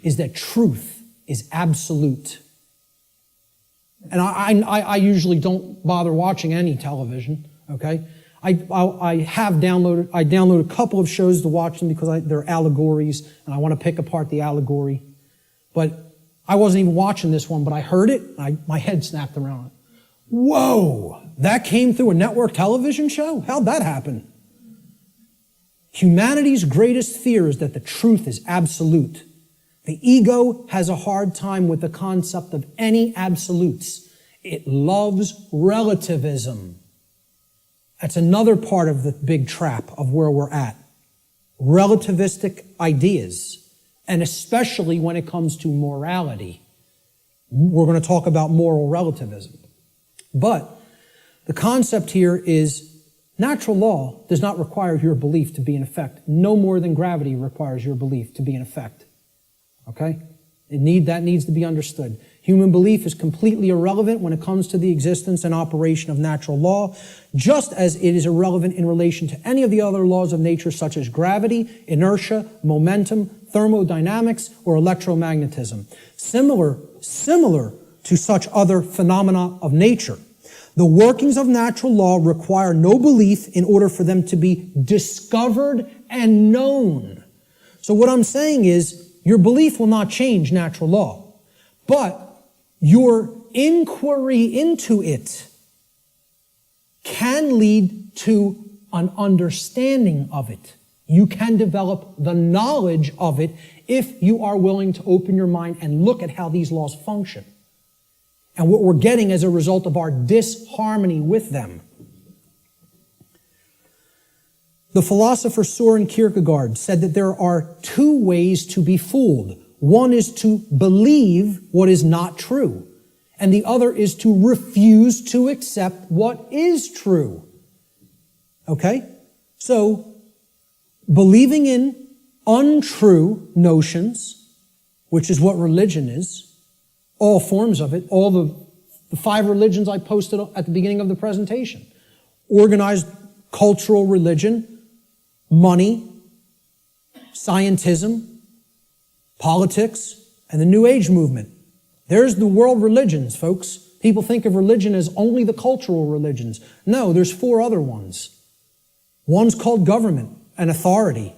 is that truth is absolute. And I usually don't bother watching any television, okay? I download a couple of shows to watch them because they're allegories, and I want to pick apart the allegory. But I wasn't even watching this one, but I heard it, and my head snapped around. Whoa, that came through a network television show? How'd that happen? Humanity's greatest fear is that the truth is absolute. The ego has a hard time with the concept of any absolutes. It loves relativism. That's another part of the big trap of where we're at. Relativistic ideas, and especially when it comes to morality. We're going to talk about moral relativism. But the concept here is natural law does not require your belief to be in effect, no more than gravity requires your belief to be in effect. Okay? That needs to be understood. Human belief is completely irrelevant when it comes to the existence and operation of natural law, just as it is irrelevant in relation to any of the other laws of nature such as gravity, inertia, momentum, thermodynamics, or electromagnetism. Similar to such other phenomena of nature. The workings of natural law require no belief in order for them to be discovered and known. So what I'm saying is, your belief will not change natural law, but your inquiry into it can lead to an understanding of it. You can develop the knowledge of it if you are willing to open your mind and look at how these laws function and what we're getting as a result of our disharmony with them. The philosopher Søren Kierkegaard said that there are two ways to be fooled. One is to believe what is not true, and the other is to refuse to accept what is true. Okay? So, believing in untrue notions, which is what religion is, all forms of it, all the 5 religions I posted at the beginning of the presentation. Organized cultural religion, money, scientism, politics, and the New Age movement. There's the world religions, folks. People think of religion as only the cultural religions. No, there's 4 other ones. One's called government and authority,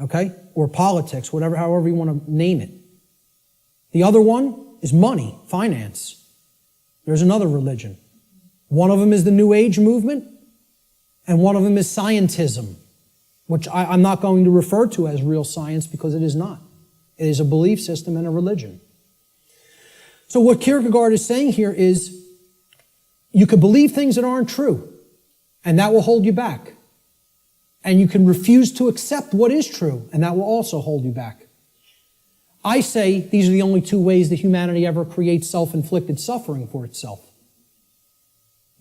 okay? Or politics, however you want to name it. The other one is money, finance. There's another religion. One of them is the New Age movement, and one of them is scientism, which I'm not going to refer to as real science because it is not. It is a belief system and a religion. So what Kierkegaard is saying here is you could believe things that aren't true, and that will hold you back. And you can refuse to accept what is true, and that will also hold you back. I say these are the only two ways that humanity ever creates self-inflicted suffering for itself.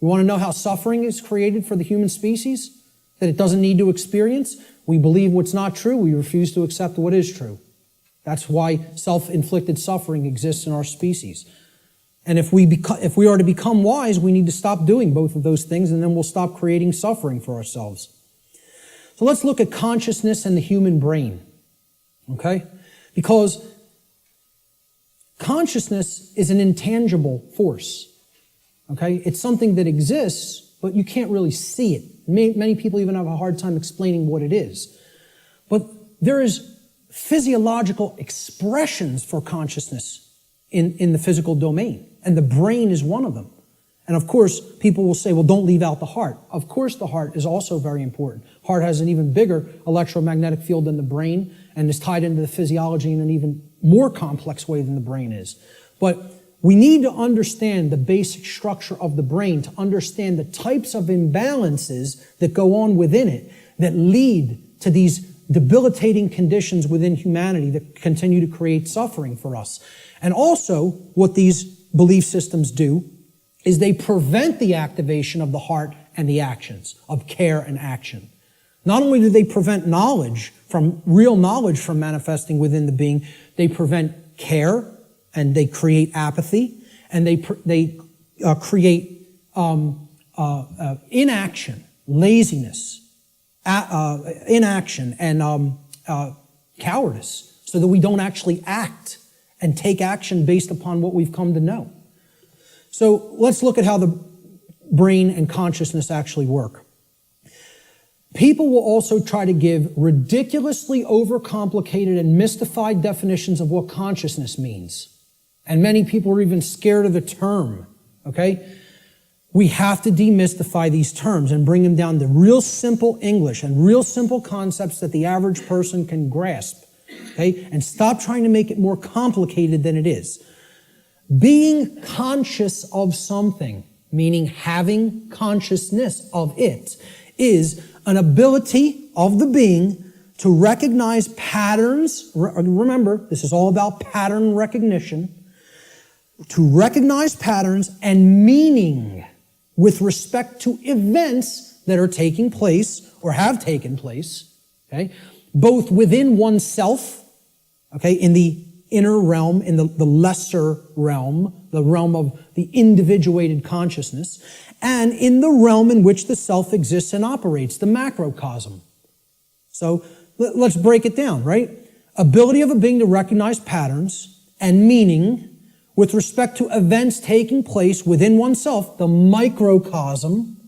You want to know how suffering is created for the human species? That it doesn't need to experience? We believe what's not true. We refuse to accept what is true. That's why self-inflicted suffering exists in our species. And if we are to become wise, we need to stop doing both of those things, and then we'll stop creating suffering for ourselves. So let's look at consciousness and the human brain. Okay? Because consciousness is an intangible force. Okay? It's something that exists, but you can't really see it. Many people even have a hard time explaining what it is. But there is physiological expressions for consciousness in the physical domain, and the brain is one of them. And of course, people will say, well, don't leave out the heart. Of course, the heart is also very important. Heart has an even bigger electromagnetic field than the brain and is tied into the physiology in an even more complex way than the brain is. But we need to understand the basic structure of the brain to understand the types of imbalances that go on within it that lead to these debilitating conditions within humanity that continue to create suffering for us. And also, what these belief systems do is they prevent the activation of the heart and the actions, of care and action. Not only do they prevent real knowledge from manifesting within the being, they prevent care, and they create apathy, and they create inaction, laziness, inaction, and cowardice, so that we don't actually act and take action based upon what we've come to know. So let's look at how the brain and consciousness actually work. People will also try to give ridiculously overcomplicated and mystified definitions of what consciousness means. And many people are even scared of the term, okay? We have to demystify these terms and bring them down to real simple English and real simple concepts that the average person can grasp, okay? And stop trying to make it more complicated than it is. Being conscious of something, meaning having consciousness of it, is an ability of the being to recognize patterns. Remember, this is all about pattern recognition. To recognize patterns and meaning with respect to events that are taking place or have taken place, okay, both within oneself, okay, in the inner realm, in the lesser realm, the realm of the individuated consciousness, and in the realm in which the self exists and operates, the macrocosm. So let's break it down, right? Ability of a being to recognize patterns and meaning with respect to events taking place within oneself, the microcosm,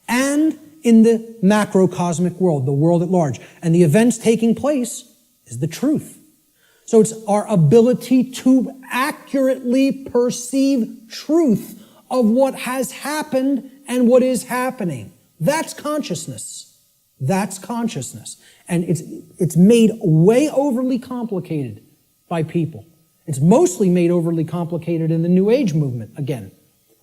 and in the macrocosmic world, the world at large. And the events taking place is the truth. So it's our ability to accurately perceive truth of what has happened and what is happening. That's consciousness. That's consciousness. And it's made way overly complicated by people. It's mostly made overly complicated in the New Age movement, again,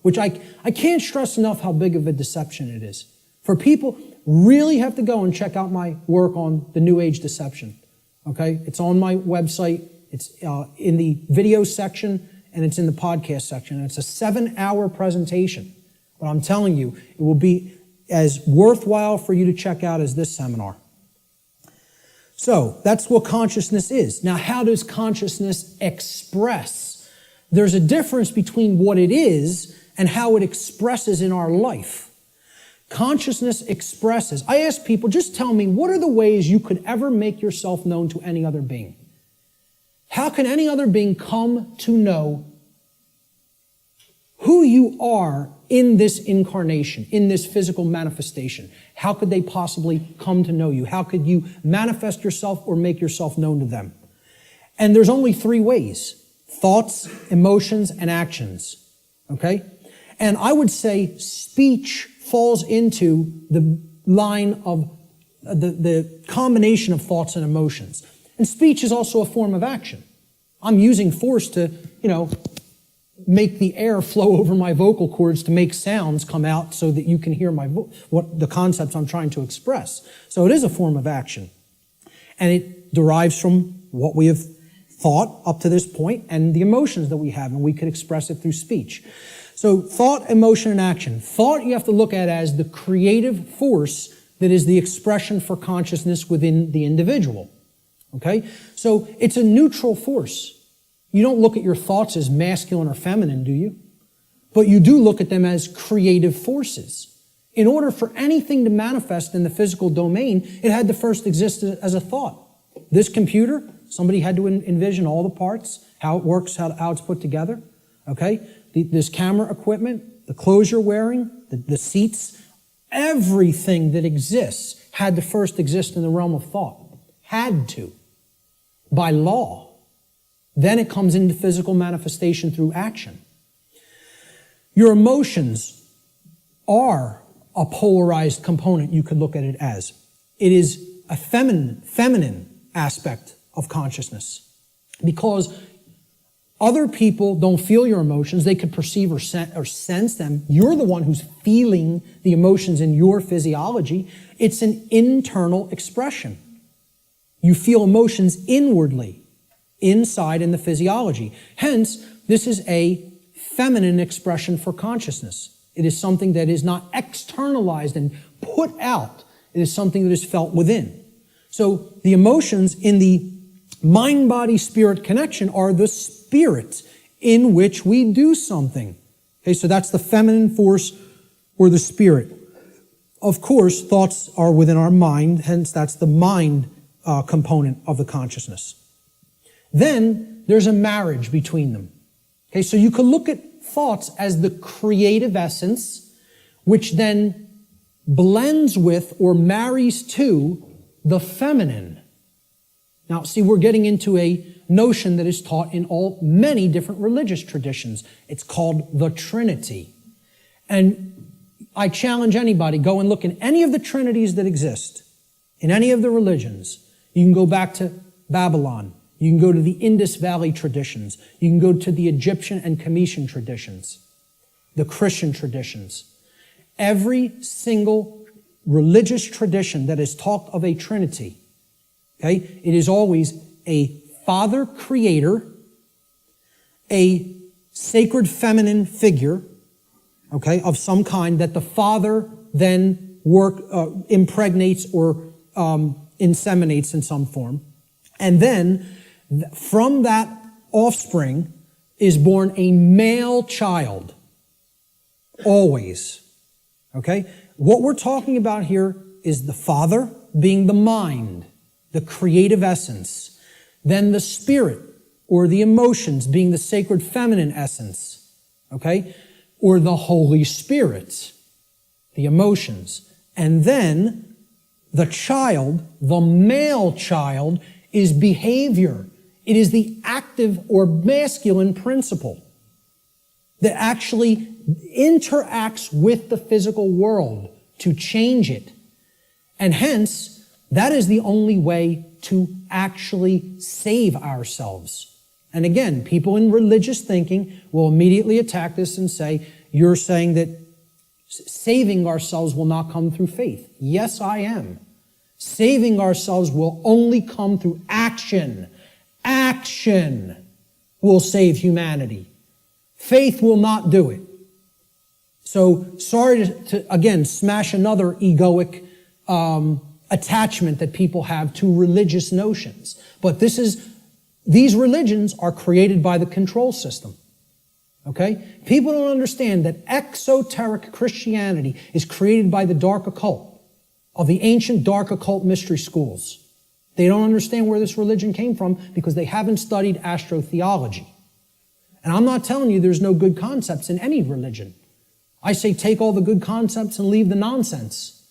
which I can't stress enough how big of a deception it is. For people, really have to go and check out my work on the New Age deception. Okay? It's on my website. It's in the video section, and it's in the podcast section. And it's a 7-hour presentation. But I'm telling you, it will be as worthwhile for you to check out as this seminar. So, that's what consciousness is. Now, how does consciousness express? There's a difference between what it is and how it expresses in our life. Consciousness expresses. I ask people, just tell me, what are the ways you could ever make yourself known to any other being? How can any other being come to know who you are in this incarnation, in this physical manifestation? How could they possibly come to know you? How could you manifest yourself or make yourself known to them? And there's only 3 ways: thoughts, emotions, and actions. Okay? And I would say speech falls into the line of the combination of thoughts and emotions. And speech is also a form of action. I'm using force to, make the air flow over my vocal cords to make sounds come out so that you can hear what the concepts I'm trying to express. So it is a form of action. And it derives from what we have thought up to this point and the emotions that we have, and we could express it through speech. So thought, emotion, and action. Thought you have to look at as the creative force that is the expression for consciousness within the individual. Okay? So it's a neutral force. You don't look at your thoughts as masculine or feminine, do you? But you do look at them as creative forces. In order for anything to manifest in the physical domain, it had to first exist as a thought. This computer, somebody had to envision all the parts, how it works, how it's put together. Okay? This camera equipment, the clothes you're wearing, the seats, everything that exists had to first exist in the realm of thought. Had to. By law. Then it comes into physical manifestation through action. Your emotions are a polarized component, you could look at it as. It is a feminine aspect of consciousness. Because other people don't feel your emotions, they could perceive or sense them. You're the one who's feeling the emotions in your physiology. It's an internal expression. You feel emotions inwardly. Inside in the physiology. Hence, this is a feminine expression for consciousness. It is something that is not externalized and put out. It is something that is felt within. So the emotions in the mind-body-spirit connection are the spirit in which we do something. Okay, so that's the feminine force or the spirit. Of course, thoughts are within our mind, hence that's the mind component of the consciousness. Then there's a marriage between them. Okay, so you could look at thoughts as the creative essence, which then blends with or marries to the feminine. Now, see, we're getting into a notion that is taught in many different religious traditions. It's called the Trinity. And I challenge anybody, go and look in any of the trinities that exist, in any of the religions. You can go back to Babylon. You can go to the Indus Valley traditions. You can go to the Egyptian and Cometian traditions, the Christian traditions. Every single religious tradition that has talked of a Trinity, okay, it is always a Father Creator, a sacred feminine figure, okay, of some kind that the Father then impregnates or inseminates in some form, and then from that offspring is born a male child. Always. Okay? What we're talking about here is the Father being the mind, the creative essence. Then the spirit, or the emotions, being the sacred feminine essence. Okay? Or the Holy Spirit, the emotions. And then the child, the male child, is behavior. It is the active or masculine principle that actually interacts with the physical world to change it. And hence, that is the only way to actually save ourselves. And again, people in religious thinking will immediately attack this and say, you're saying that saving ourselves will not come through faith. Yes, I am. Saving ourselves will only come through action. Action will save humanity. Faith will not do it. So, sorry to again, smash another egoic attachment that people have to religious notions. But these religions are created by the control system. Okay? People don't understand that exoteric Christianity is created by the dark occult, of the ancient dark occult mystery schools. They don't understand where this religion came from because they haven't studied astrotheology. And I'm not telling you there's no good concepts in any religion. I say take all the good concepts and leave the nonsense.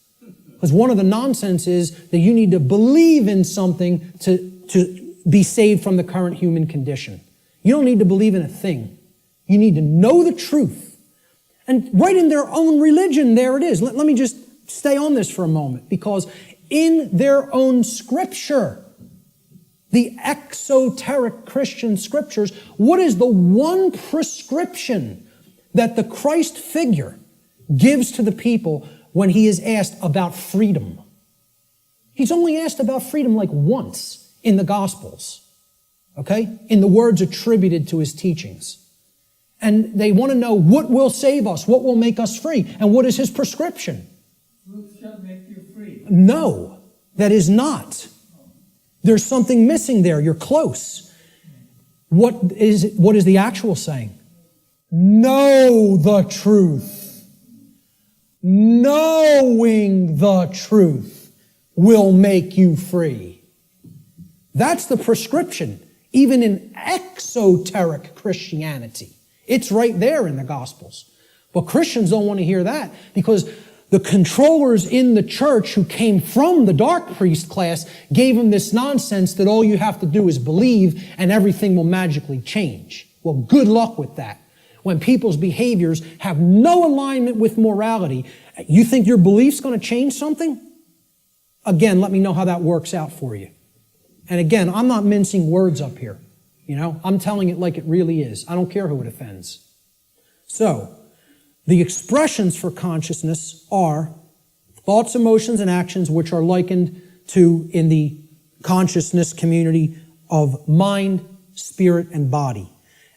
Because one of the nonsense is that you need to believe in something to be saved from the current human condition. You don't need to believe in a thing. You need to know the truth. And right in their own religion, there it is. Let me just stay on this for a moment, because in their own scripture, the exoteric Christian scriptures, what is the one prescription that the Christ figure gives to the people when he is asked about freedom? He's only asked about freedom like once in the Gospels, okay? In the words attributed to his teachings. And they want to know what will save us, what will make us free, and what is his prescription? Truth shall make you free. No, that is not. There's something missing there. You're close. What is the actual saying? Know the truth. Knowing the truth will make you free. That's the prescription, even in exoteric Christianity. It's right there in the Gospels. But Christians don't want to hear that because the controllers in the church who came from the dark priest class gave them this nonsense that all you have to do is believe and everything will magically change. Well, good luck with that. When people's behaviors have no alignment with morality, you think your belief's going to change something? Again, let me know how that works out for you. And again, I'm not mincing words up here. I'm telling it like it really is. I don't care who it offends. So, the expressions for consciousness are thoughts, emotions, and actions which are likened to, in the consciousness community, of mind, spirit, and body.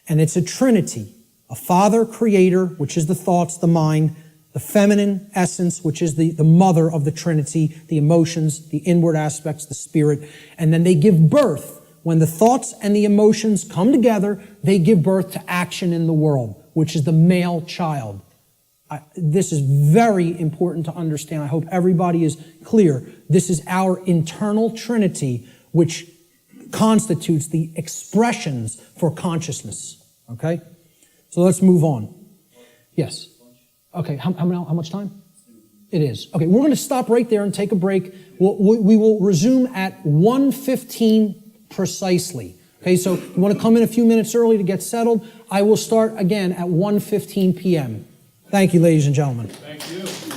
And it's a trinity. A Father, Creator, which is the thoughts, the mind, the feminine essence, which is the mother of the Trinity, the emotions, the inward aspects, the spirit. And then they give birth. When the thoughts and the emotions come together, they give birth to action in the world, which is the male child. This is very important to understand. I hope everybody is clear. This is our internal Trinity, which constitutes the expressions for consciousness. Okay? So let's move on. Yes. Okay, how much time? It is. Okay, we're going to stop right there and take a break. We will resume at 1:15 precisely. Okay, so you want to come in a few minutes early to get settled. I will start again at 1:15 p.m. Thank you, ladies and gentlemen. Thank you.